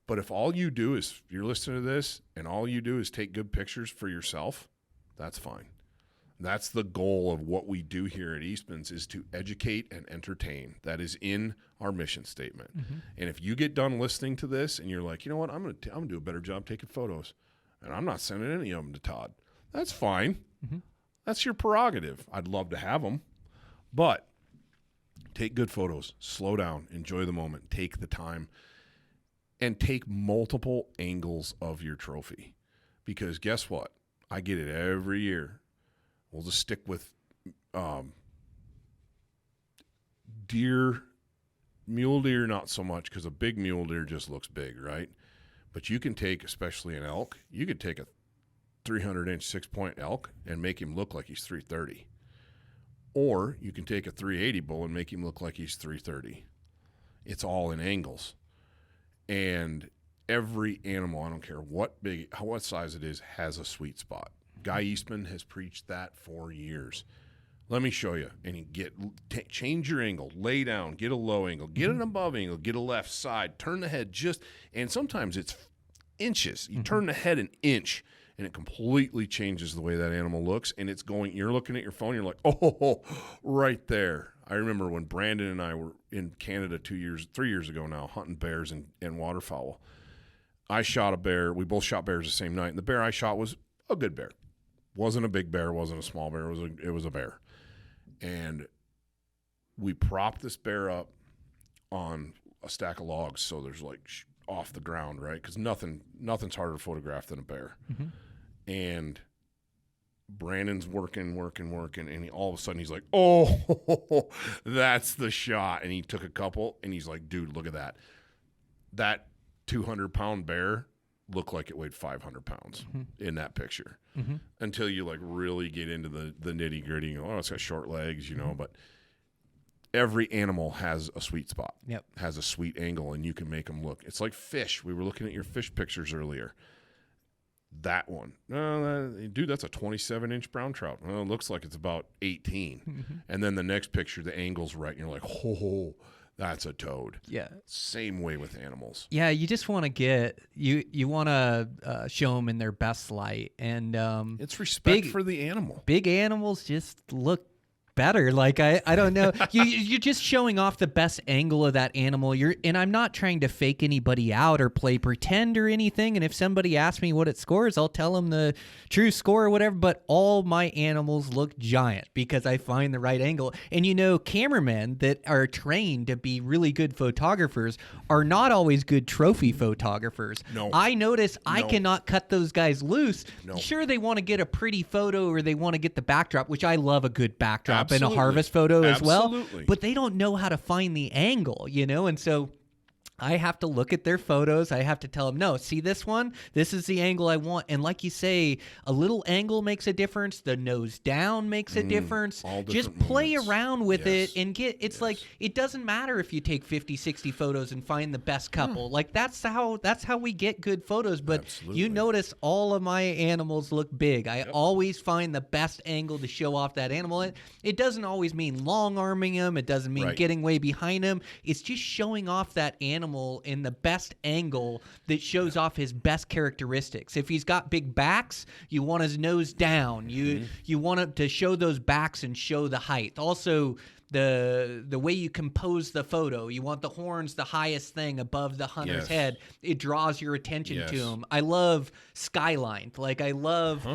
But if all you do is, you're listening to this, and all you do is take good pictures for yourself, that's fine. That's the goal of what we do here at Eastmans, is to educate and entertain. That is in our mission statement. And if you get done listening to this and you're like, you know what, I'm gonna do a better job taking photos, and I'm not sending any of them to Todd, that's fine. That's your prerogative. I'd love to have them, but take good photos, slow down, enjoy the moment, take the time, and take multiple angles of your trophy. Because guess what? I get it every year. We'll just stick with deer, mule deer, not so much, because a big mule deer just looks big, right? But you can take, especially an elk, you could take a 300-inch 6-point elk and make him look like he's 330. Or you can take a 380 bull and make him look like he's 330. It's all in angles. And every animal, I don't care what size it is, has a sweet spot. Guy Eastman has preached that for years. Let me show you. And you change your angle, lay down, get a low angle, get an above angle, get a left side, turn the head and sometimes it's inches. You turn the head an inch, and it completely changes the way that animal looks. And you're looking at your phone, you're like, oh, right there. I remember when Brandon and I were in Canada 3 years ago now, hunting bears and waterfowl. I shot a bear. We both shot bears the same night. And the bear I shot was a good bear. Wasn't a big bear, wasn't a small bear. It was a bear. And we propped this bear up on a stack of logs, so there's like off the ground, right? Because nothing's harder to photograph than a bear. And Brandon's working, and all of a sudden he's like, oh, that's the shot. And he took a couple, and he's like, dude, look at that. That 200-pound bear looked like it weighed 500 pounds in that picture. Until you like really get into the nitty-gritty. You go, it's got short legs, but every animal has a sweet spot, has a sweet angle, and you can make them look. It's like fish. We were looking at your fish pictures earlier. That one, dude, that's a 27-inch brown trout. Well, it looks like it's about 18. And then the next picture, the angle's right, and you're like, oh, that's a toad. Yeah. Same way with animals. Yeah, you just want to you want to show them in their best light, and it's respect for the animal. Big animals just look better. Like I don't know. You're just showing off the best angle of that animal. And I'm not trying to fake anybody out or play pretend or anything. And if somebody asks me what it scores, I'll tell them the true score or whatever. But all my animals look giant because I find the right angle. And cameramen that are trained to be really good photographers are not always good trophy photographers. No. I notice I cannot cut those guys loose. No. Sure, they want to get a pretty photo or they want to get the backdrop, which I love a good backdrop. In a harvest photo as well, but they don't know how to find the angle, and so I have to look at their photos. I have to tell them, no, see this one? This is the angle I want. And like you say, a little angle makes a difference. The nose down makes a difference. Just play around with it and it's like, it doesn't matter if you take 50, 60 photos and find the best couple. Like that's how we get good photos. But you notice all of my animals look big. I always find the best angle to show off that animal. It doesn't always mean long arming them. It doesn't mean getting way behind them. It's just showing off that animal in the best angle that shows off his best characteristics. If he's got big backs, you want his nose down. You want him to show those backs and show the height. Also, the way you compose the photo, you want the horns the highest thing above the hunter's head. It draws your attention to him. I love skyline. Like I love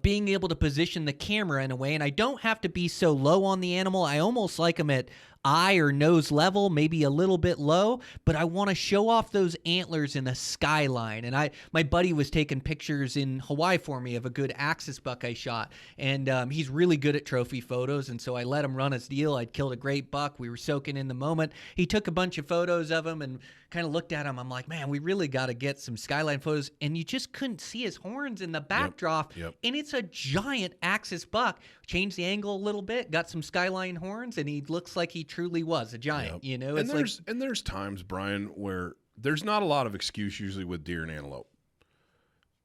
being able to position the camera in a way, and I don't have to be so low on the animal. I almost like them at eye or nose level, maybe a little bit low, but I want to show off those antlers in the skyline. And my buddy was taking pictures in Hawaii for me of a good axis buck I shot, and he's really good at trophy photos, and so I let him run his deal. I'd killed a great buck. We were soaking in the moment. He took a bunch of photos of him and kind of looked at him. I'm like, man, we really got to get some skyline photos. And you just couldn't see his horns in the backdrop. Yep. And it's a giant axis buck. Changed the angle a little bit, got some skyline horns, and he looks like he truly was a giant. You know, and there's times, Brian, where there's not a lot of excuse usually with deer and antelope.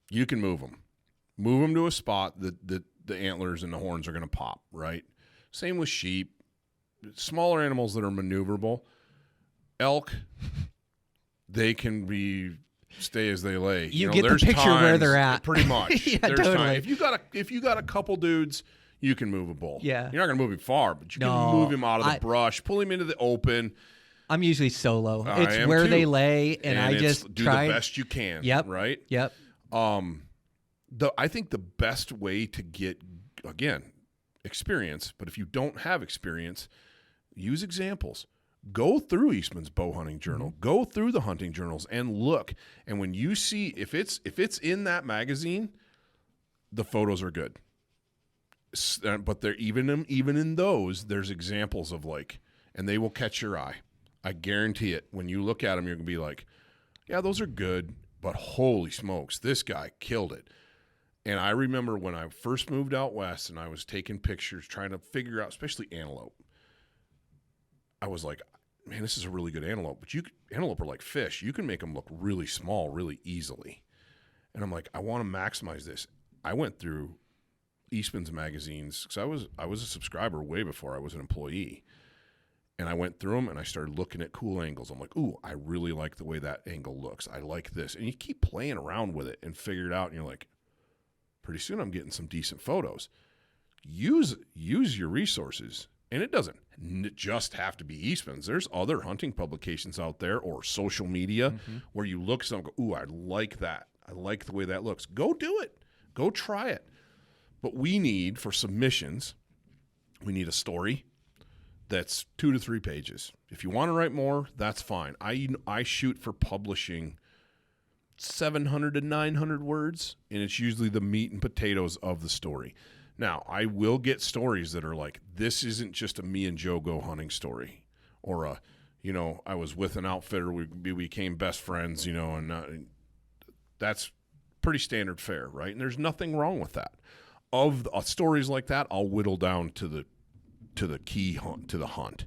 You can move them to a spot that the antlers and the horns are going to pop. Right. Same with sheep, smaller animals that are maneuverable. Elk, they can stay as they lay. You get the picture where they're at. Pretty much. Yeah, there's totally. time. If you got a couple dudes, you can move a bull. Yeah. You're not going to move him far, but you can move him out of the brush, pull him into the open. I'm usually solo. I It's am where too. they lay, and I just do try the best you can. Yep. Right? Yep. I think the best way to get, again, experience, but if you don't have experience, use examples. Go through Eastman's bow hunting journal. Go through the hunting journals and look. And when you see if it's in that magazine, the photos are good. But they're even in those, there's examples of and they will catch your eye. I guarantee it. When you look at them, you're gonna be like, yeah, those are good, but holy smokes, this guy killed it. And I remember when I first moved out west and I was taking pictures, trying to figure out, especially antelope. I was like, man, this is a really good antelope. But antelope are like fish. You can make them look really small really easily. And I'm like, I want to maximize this. I went through Eastman's magazines because I was a subscriber way before I was an employee. And I went through them and I started looking at cool angles. I'm like, ooh, I really like the way that angle looks. I like this. And you keep playing around with it and figure it out. And you're like, pretty soon I'm getting some decent photos. Use your resources. And it doesn't just have to be Eastman's. There's other hunting publications out there or social media where you look and go, ooh, I like that. I like the way that looks. Go do it. Go try it. But we need, for submissions, we need a story that's 2 to 3 pages. If you want to write more, that's fine. I shoot for publishing 700 to 900 words, and it's usually the meat and potatoes of the story. Now, I will get stories that are like, this isn't just a me and Joe go hunting story, or I was with an outfitter, we became best friends, and that's pretty standard fare, right? And there's nothing wrong with that. Of stories like that, I'll whittle down to the key hunt, to the hunt.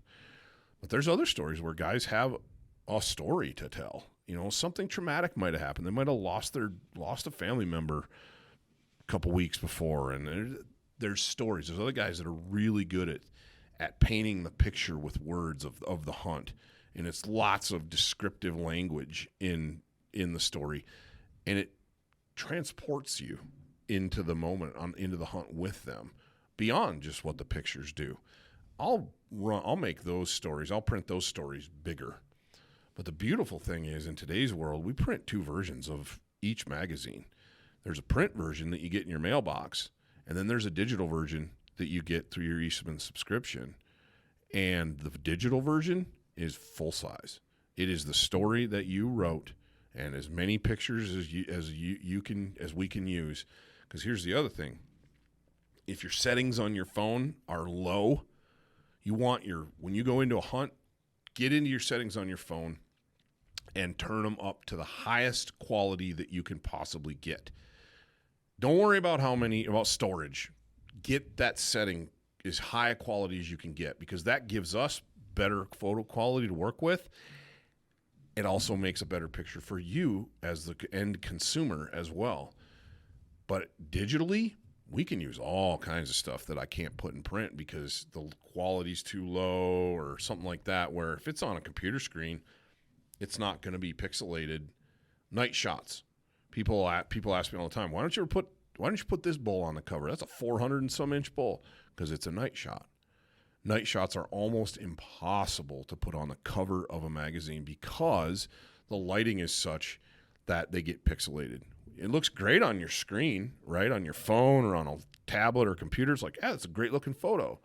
But there's other stories where guys have a story to tell. Something traumatic might have happened. They might have lost a family member a couple weeks before, and there's stories. There's other guys that are really good at painting the picture with words of the hunt, and it's lots of descriptive language in the story, and it transports you into the moment, into the hunt with them, beyond just what the pictures do. I'll make those stories. I'll print those stories bigger. But the beautiful thing is, in today's world, we print 2 versions of each magazine. There's a print version that you get in your mailbox, and then there's a digital version that you get through your Eastman subscription. And the digital version is full size. It is the story that you wrote, and as many pictures as we can use. Because here's the other thing: if your settings on your phone are low, when you go into a hunt, get into your settings on your phone and turn them up to the highest quality that you can possibly get. Don't worry about about storage. Get that setting as high a quality as you can get, because that gives us better photo quality to work with. It also makes a better picture for you as the end consumer as well. But digitally, we can use all kinds of stuff that I can't put in print because the quality's too low or something like that, where if it's on a computer screen, it's not going to be pixelated. Night shots. People ask me all the time, why don't you put this bull on the cover? That's a 400 and some inch bull, because it's a night shot. Night shots are almost impossible to put on the cover of a magazine because the lighting is such that they get pixelated. It looks great on your screen, right? On your phone or on a tablet or computer. It's like, yeah, it's a great looking photo.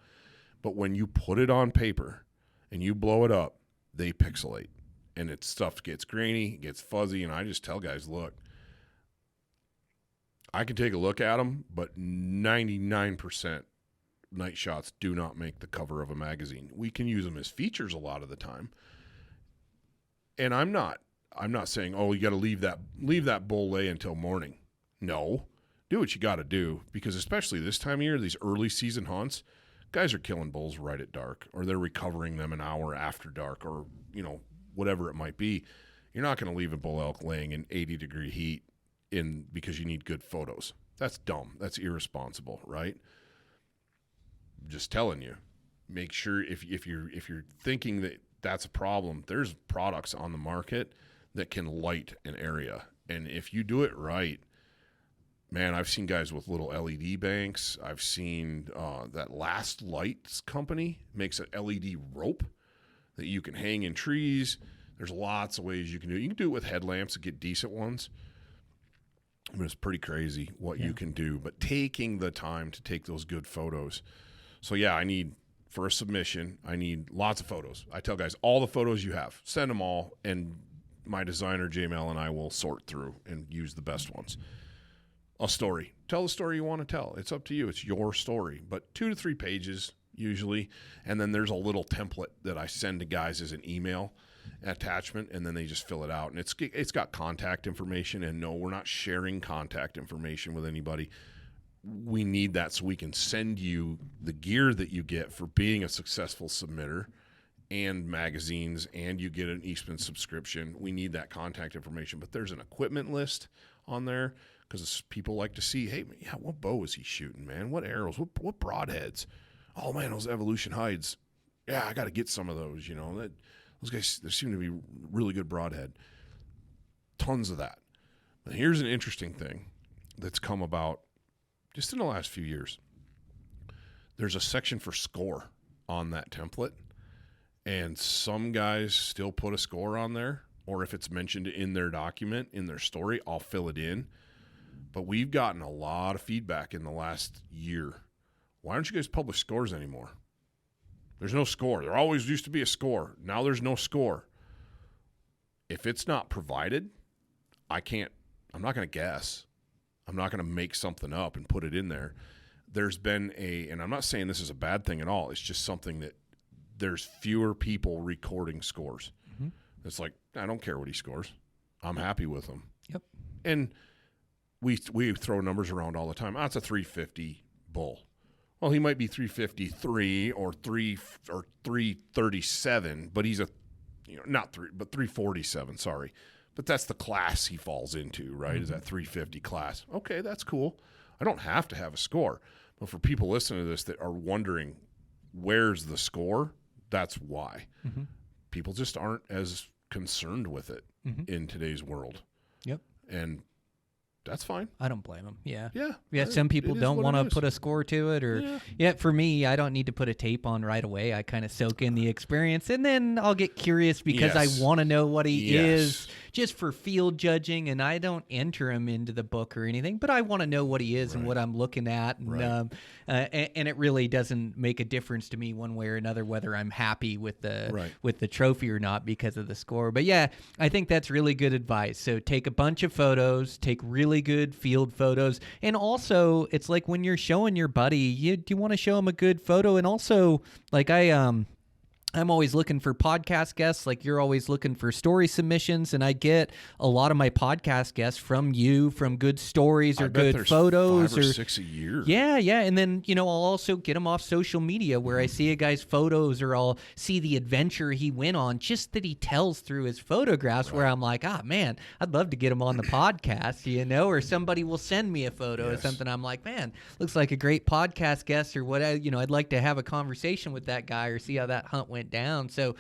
But when you put it on paper and you blow it up, they pixelate. And stuff gets grainy, gets fuzzy, and I just tell guys, look, I can take a look at them, but 99% night shots do not make the cover of a magazine. We can use them as features a lot of the time. And I'm not saying, oh, you got to leave that bull lay until morning. No. Do what you got to do, because especially this time of year, these early season hunts, guys are killing bulls right at dark, or they're recovering them an hour after dark, or, whatever it might be. You're not going to leave a bull elk laying in 80-degree heat because you need good photos. That's dumb. That's irresponsible, right? Just telling you. Make sure if you're thinking that that's a problem, there's products on the market that can light an area. And if you do it right, man, I've seen guys with little LED banks. I've seen that Last Lights company makes an LED rope that you can hang in trees. There's lots of ways you can do it. You can do it with headlamps and get decent ones. I mean, it's pretty crazy what you can do. But taking the time to take those good photos. So, for a submission, I need lots of photos. I tell guys, all the photos you have, send them all, and my designer, JML, and I will sort through and use the best ones. A story. Tell the story you want to tell. It's up to you. It's your story. But 2 to 3 pages usually, and then there's a little template that I send to guys as an email attachment, and then they just fill it out. And it's got contact information, and no, we're not sharing contact information with anybody. We need that so we can send you the gear that you get for being a successful submitter and magazines, and you get an Eastman subscription. We need that contact information. But there's an equipment list on there, because people like to see, hey, what bow is he shooting, man? What arrows? What broadheads? Oh, man, those Evolution hides. Yeah, I got to get some of those, Those guys, they seem to be really good broadhead. Tons of that. But here's an interesting thing that's come about just in the last few years. There's a section for score on that template, and some guys still put a score on there, or if it's mentioned in their document, in their story, I'll fill it in. But we've gotten a lot of feedback in the last year. Why don't you guys publish scores anymore? There's no score. There always used to be a score. Now there's no score. If it's not provided, I'm not going to guess. I'm not going to make something up and put it in there. There's been and I'm not saying this is a bad thing at all. It's just something that there's fewer people recording scores. Mm-hmm. It's like, I don't care what he scores. I'm happy with him. Yep. And we throw numbers around all the time. It's a 350 bull. Well, he might be 353 or 337, but he's not 347, sorry. But that's the class he falls into, right? Mm-hmm. Is that 350 class. Okay, that's cool. I don't have to have a score. But for people listening to this that are wondering, where's the score? That's why. Mm-hmm. People just aren't as concerned with it in today's world. Yep. And that's fine. I don't blame them. Yeah. Yeah. Some people don't want to put a score to it, or for me, I don't need to put a tape on right away. I kind of soak in the experience, and then I'll get curious because I want to know what he is, just for field judging. And I don't enter him into the book or anything, but I want to know what he is and what I'm looking at, and and it really doesn't make a difference to me one way or another whether I'm happy with the trophy or not because of the score. But yeah, I think that's really good advice. So take a bunch of photos, take really good field photos, and also it's like when you're showing your buddy, you want to show him a good photo. And also, like I'm always looking for podcast guests, like you're always looking for story submissions, and I get a lot of my podcast guests from you, from good stories or good photos. 5 or 6 a year. Yeah, and then, I'll also get them off social media where I see a guy's photos, or I'll see the adventure he went on, just that he tells through his photographs, where I'm like, man, I'd love to get him on the podcast, or somebody will send me a photo or something. I'm like, man, looks like a great podcast guest, or what, I'd like to have a conversation with that guy or see how that hunt went down. So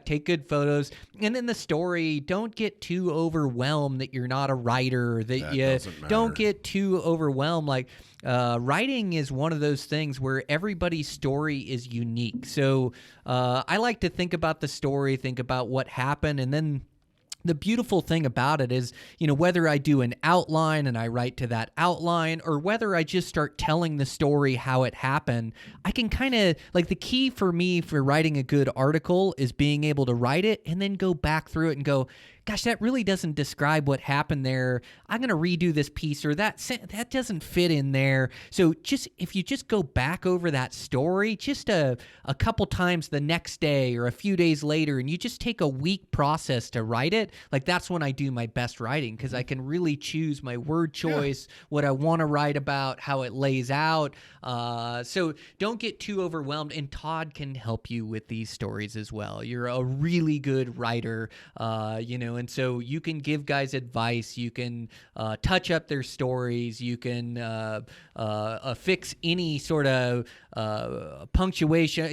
take good photos, and then the story, don't get too overwhelmed that you're not a writer, that you don't get too overwhelmed. Like writing is one of those things where everybody's story is unique. So I like to think about the story, think about what happened, and then the beautiful thing about it is, whether I do an outline and I write to that outline, or whether I just start telling the story how it happened, I can kind of, like, the key for me for writing a good article is being able to write it and then go back through it and go, gosh, that really doesn't describe what happened there. I'm going to redo this piece, or that doesn't fit in there. So if you just go back over that story just a couple times the next day or a few days later, and you just take a week process to write it, like, that's when I do my best writing, because I can really choose my word choice, what I want to write about, how it lays out. So don't get too overwhelmed, and Todd can help you with these stories as well. You're a really good writer, and so you can give guys advice. You can touch up their stories. You can fix any sort of punctuation.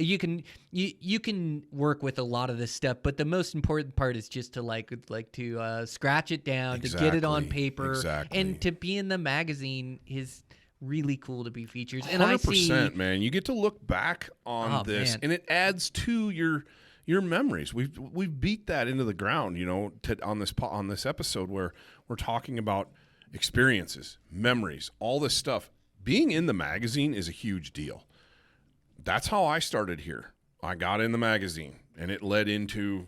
You can work with a lot of this stuff, but the most important part is just to scratch it down, to get it on paper, and to be in the magazine is really cool to be featured. And 100%, man. You get to look back on this, man. and it adds to your memories. We've beat that into the ground, on this episode where we're talking about experiences, memories, all this stuff. Being in the magazine is a huge deal. That's how I started here. I got in the magazine, and it led into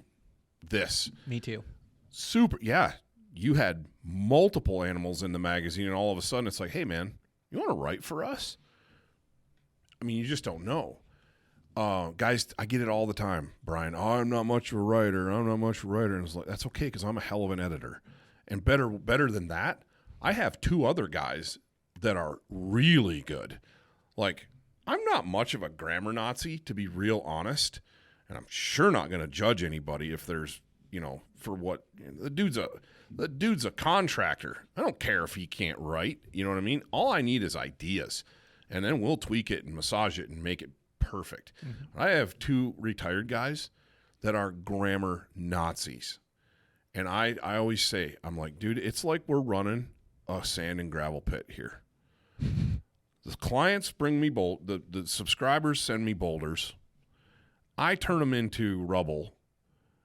this. Me too. Super, yeah. You had multiple animals in the magazine, and all of a sudden it's like, hey, man, you want to write for us? I mean, you just don't know. Guys, I get it all the time, Brian. Oh, I'm not much of a writer. And it's like, that's okay, because I'm a hell of an editor. And better than that, I have two other guys that are really good. Like, I'm not much of a grammar Nazi, to be real honest, and I'm sure not going to judge anybody if there's, for what the dude's a contractor. I don't care if he can't write. You know what I mean? All I need is ideas, and then we'll tweak it and massage it and make it perfect. Mm-hmm. I have two retired guys that are grammar Nazis, and I always say, I'm like, dude, it's like we're running a sand and gravel pit here. The clients bring me the subscribers send me boulders. I turn them into rubble.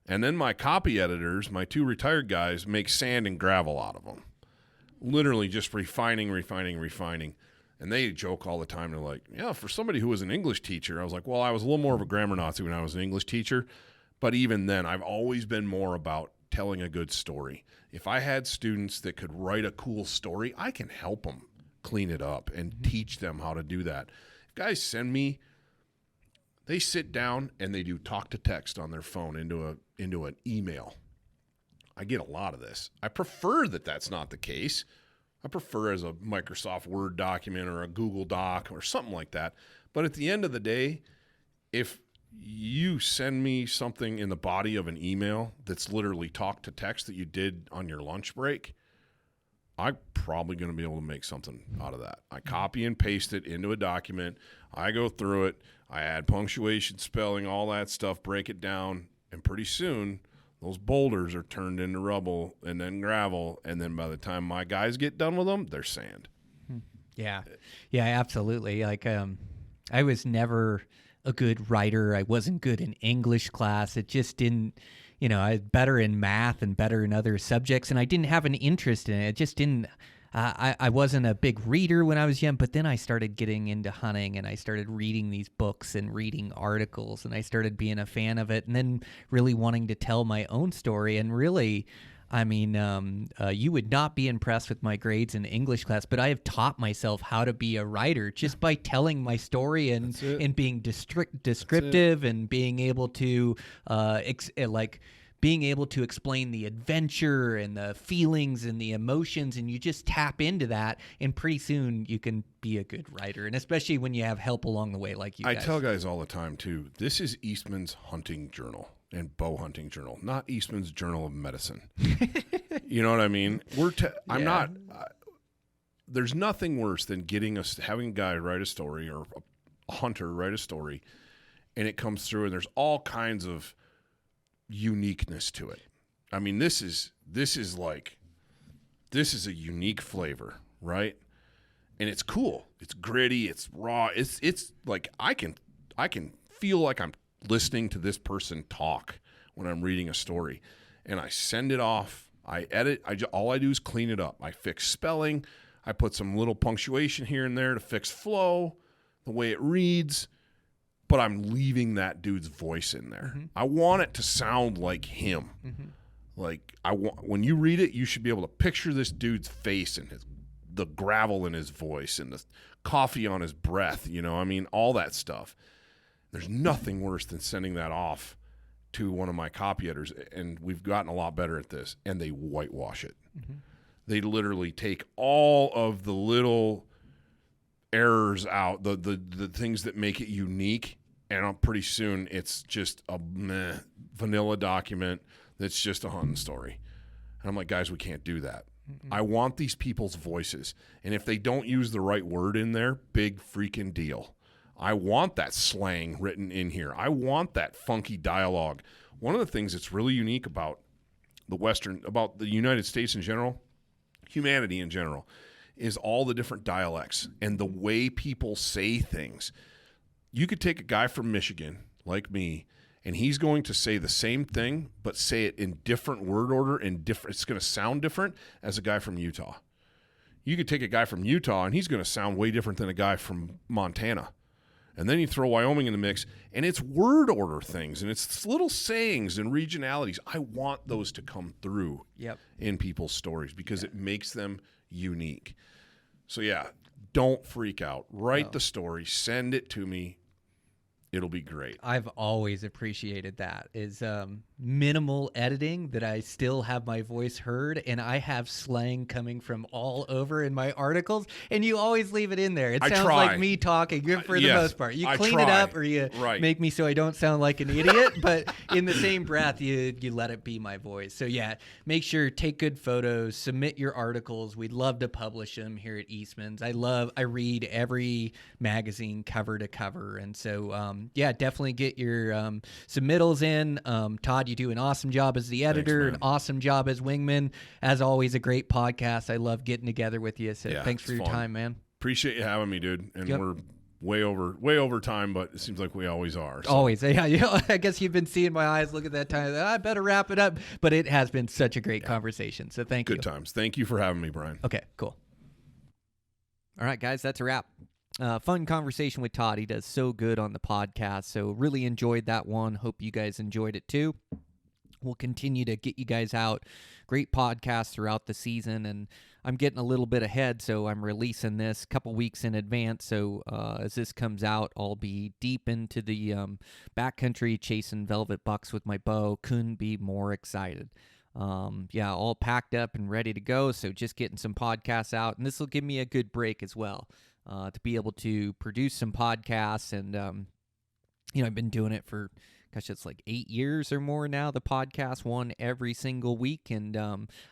And then my copy editors, my two retired guys, make sand and gravel out of them. Literally just refining. And they joke all the time. They're like, yeah, for somebody who was an English teacher, I was like, well, I was a little more of a grammar Nazi when I was an English teacher. But even then, I've always been more about telling a good story. If I had students that could write a cool story, I can help them clean it up and teach them how to do that. If guys send me, they sit down and they do talk to text on their phone into an email. I get a lot of this. I prefer that that's not the case. I prefer as a Microsoft Word document or a Google Doc or something like that. But at the end of the day, if you send me something in the body of an email that's literally talk to text that you did on your lunch break, I'm probably going to be able to make something out of that. I copy and paste it into a document. I go through it. I add punctuation, spelling, all that stuff, break it down, and pretty soon those boulders are turned into rubble and then gravel, and then by the time my guys get done with them, they're sand. Yeah, absolutely. Like, I was never a good writer. I wasn't good in English class. It just didn't, I was better in math and better in other subjects, and I didn't have an interest in it. It just didn't. I wasn't a big reader when I was young, but then I started getting into hunting, and I started reading these books and reading articles, and I started being a fan of it, and then really wanting to tell my own story. And really, I mean, you would not be impressed with my grades in English class, but I have taught myself how to be a writer just by telling my story and being descriptive and being able to being able to explain the adventure and the feelings and the emotions, and you just tap into that, and pretty soon you can be a good writer, and especially when you have help along the way like you guys. I tell guys all the time, too, this is Eastman's Hunting Journal and Bow Hunting Journal, not Eastman's Journal of Medicine. You know what I mean? I'm not there's nothing worse than having a guy write a story or a hunter write a story, and it comes through, and there's all kinds of uniqueness to it. I mean, this is a unique flavor, right? And it's cool. It's gritty. It's raw. It's like I can feel like I'm listening to this person talk when I'm reading a story. and I send it off. I edit. All I do is clean it up. I fix spelling. I put some little punctuation here and there to fix flow, the way it reads. But I'm leaving that dude's voice in there. Mm-hmm. I want it to sound like him. Mm-hmm. Like when you read it, you should be able to picture this dude's face and the gravel in his voice and the coffee on his breath. All that stuff. There's nothing worse than sending that off to one of my copy editors, and we've gotten a lot better at this, and they whitewash it. Mm-hmm. They literally take all of the little errors out, the things that make it unique, and pretty soon it's just a vanilla document that's just a hunting story. And I'm like, guys, we can't do that. Mm-mm. I want these people's voices, and if they don't use the right word in there, big freaking deal. I want that slang written in here. I want that funky dialogue. One of the things that's really unique about about the United States in general, humanity in general, is all the different dialects and the way people say things. You could take a guy from Michigan, like me, and he's going to say the same thing, but say it in different word order and different. It's going to sound different as a guy from Utah. You could take a guy from Utah, and he's going to sound way different than a guy from Montana. And then you throw Wyoming in the mix, and it's word order things, and it's little sayings and regionalities. I want those to come through in people's stories because it makes them unique. So, don't freak out. Write the story. Send it to me. It'll be great. I've always appreciated that is minimal editing, that I still have my voice heard, and I have slang coming from all over in my articles, and you always leave it in there. It sounds like me talking for the most part. You clean it up or you make me so I don't sound like an idiot, but in the same breath, you let it be my voice. So make sure, take good photos, submit your articles. We'd love to publish them here at Eastmans. I read every magazine cover to cover, and so definitely get your submittals in. Todd, you do an awesome job as the editor, an awesome job as Wingman. As always, a great podcast. I love getting together with you. So thanks for your time, man. Appreciate you having me, dude. And we're way over time, but it seems like we always are. So. Always. I guess you've been seeing my eyes look at that time. I better wrap it up. But it has been such a great conversation. So thank you. Good times. Thank you for having me, Brian. Okay, cool. All right, guys, that's a wrap. Fun conversation with Todd. He does so good on the podcast. So really enjoyed that one. Hope you guys enjoyed it too. We'll continue to get you guys out great podcasts throughout the season. And I'm getting a little bit ahead, so I'm releasing this a couple weeks in advance. So as this comes out, I'll be deep into the backcountry chasing velvet bucks with my bow. Couldn't be more excited. All packed up and ready to go. So just getting some podcasts out. And this will give me a good break as well. To be able to produce some podcasts. And, I've been doing it for, it's like 8 years or more now, the podcast, one every single week. And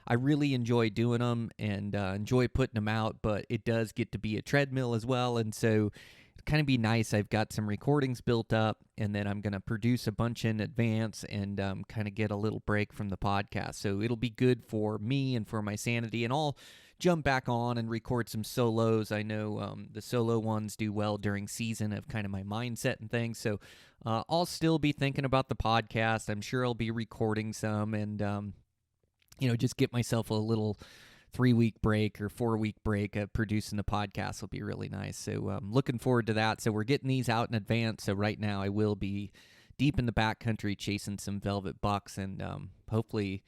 I really enjoy doing them and enjoy putting them out, but it does get to be a treadmill as well. And so it'd kind of be nice. I've got some recordings built up, and then I'm going to produce a bunch in advance and kind of get a little break from the podcast. So it'll be good for me and for my sanity, and I'll jump back on and record some solos. I know the solo ones do well during season of kind of my mindset and things. So I'll still be thinking about the podcast. I'm sure I'll be recording some and, just get myself a little 3-week break or 4-week break of producing the podcast will be really nice. So I'm looking forward to that. So we're getting these out in advance. So right now I will be deep in the backcountry chasing some velvet bucks and hopefully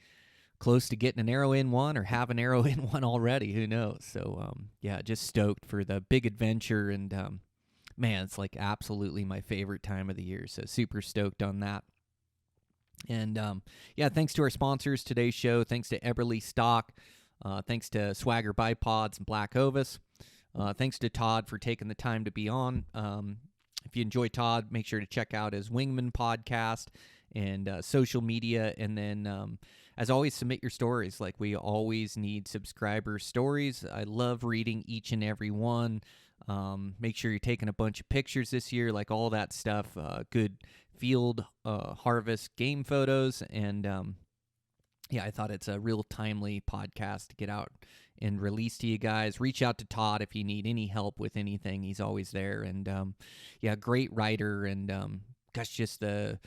close to getting an arrow in one or have an arrow in one already. Who knows? So, just stoked for the big adventure. And, man, it's like absolutely my favorite time of the year. So super stoked on that. And, thanks to our sponsors today's show. Thanks to Eberly Stock. Thanks to Swagger Bipods and Black Ovis. Thanks to Todd for taking the time to be on. If you enjoy Todd, make sure to check out his Wingmen Podcast and social media. And then, as always, submit your stories. Like, we always need subscriber stories. I love reading each and every one. Make sure you're taking a bunch of pictures this year, like all that stuff. Good field harvest game photos. And, I thought it's a real timely podcast to get out and release to you guys. Reach out to Todd if you need any help with anything. He's always there. And, great writer. And, just the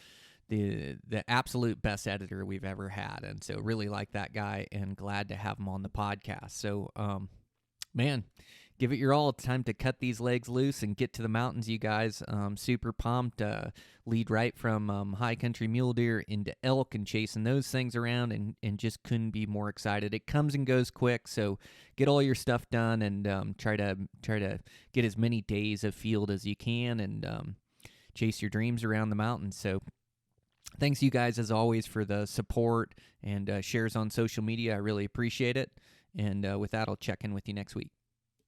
the absolute best editor we've ever had, and so really like that guy and glad to have him on the podcast. So, man, give it your all. It's time to cut these legs loose and get to the mountains, you guys. Super pumped. Lead right from high country mule deer into elk and chasing those things around, and just couldn't be more excited. It comes and goes quick, so get all your stuff done and try to get as many days of field as you can and chase your dreams around the mountains. So thanks you guys as always for the support and shares on social media. I really appreciate it. And with that, I'll check in with you next week.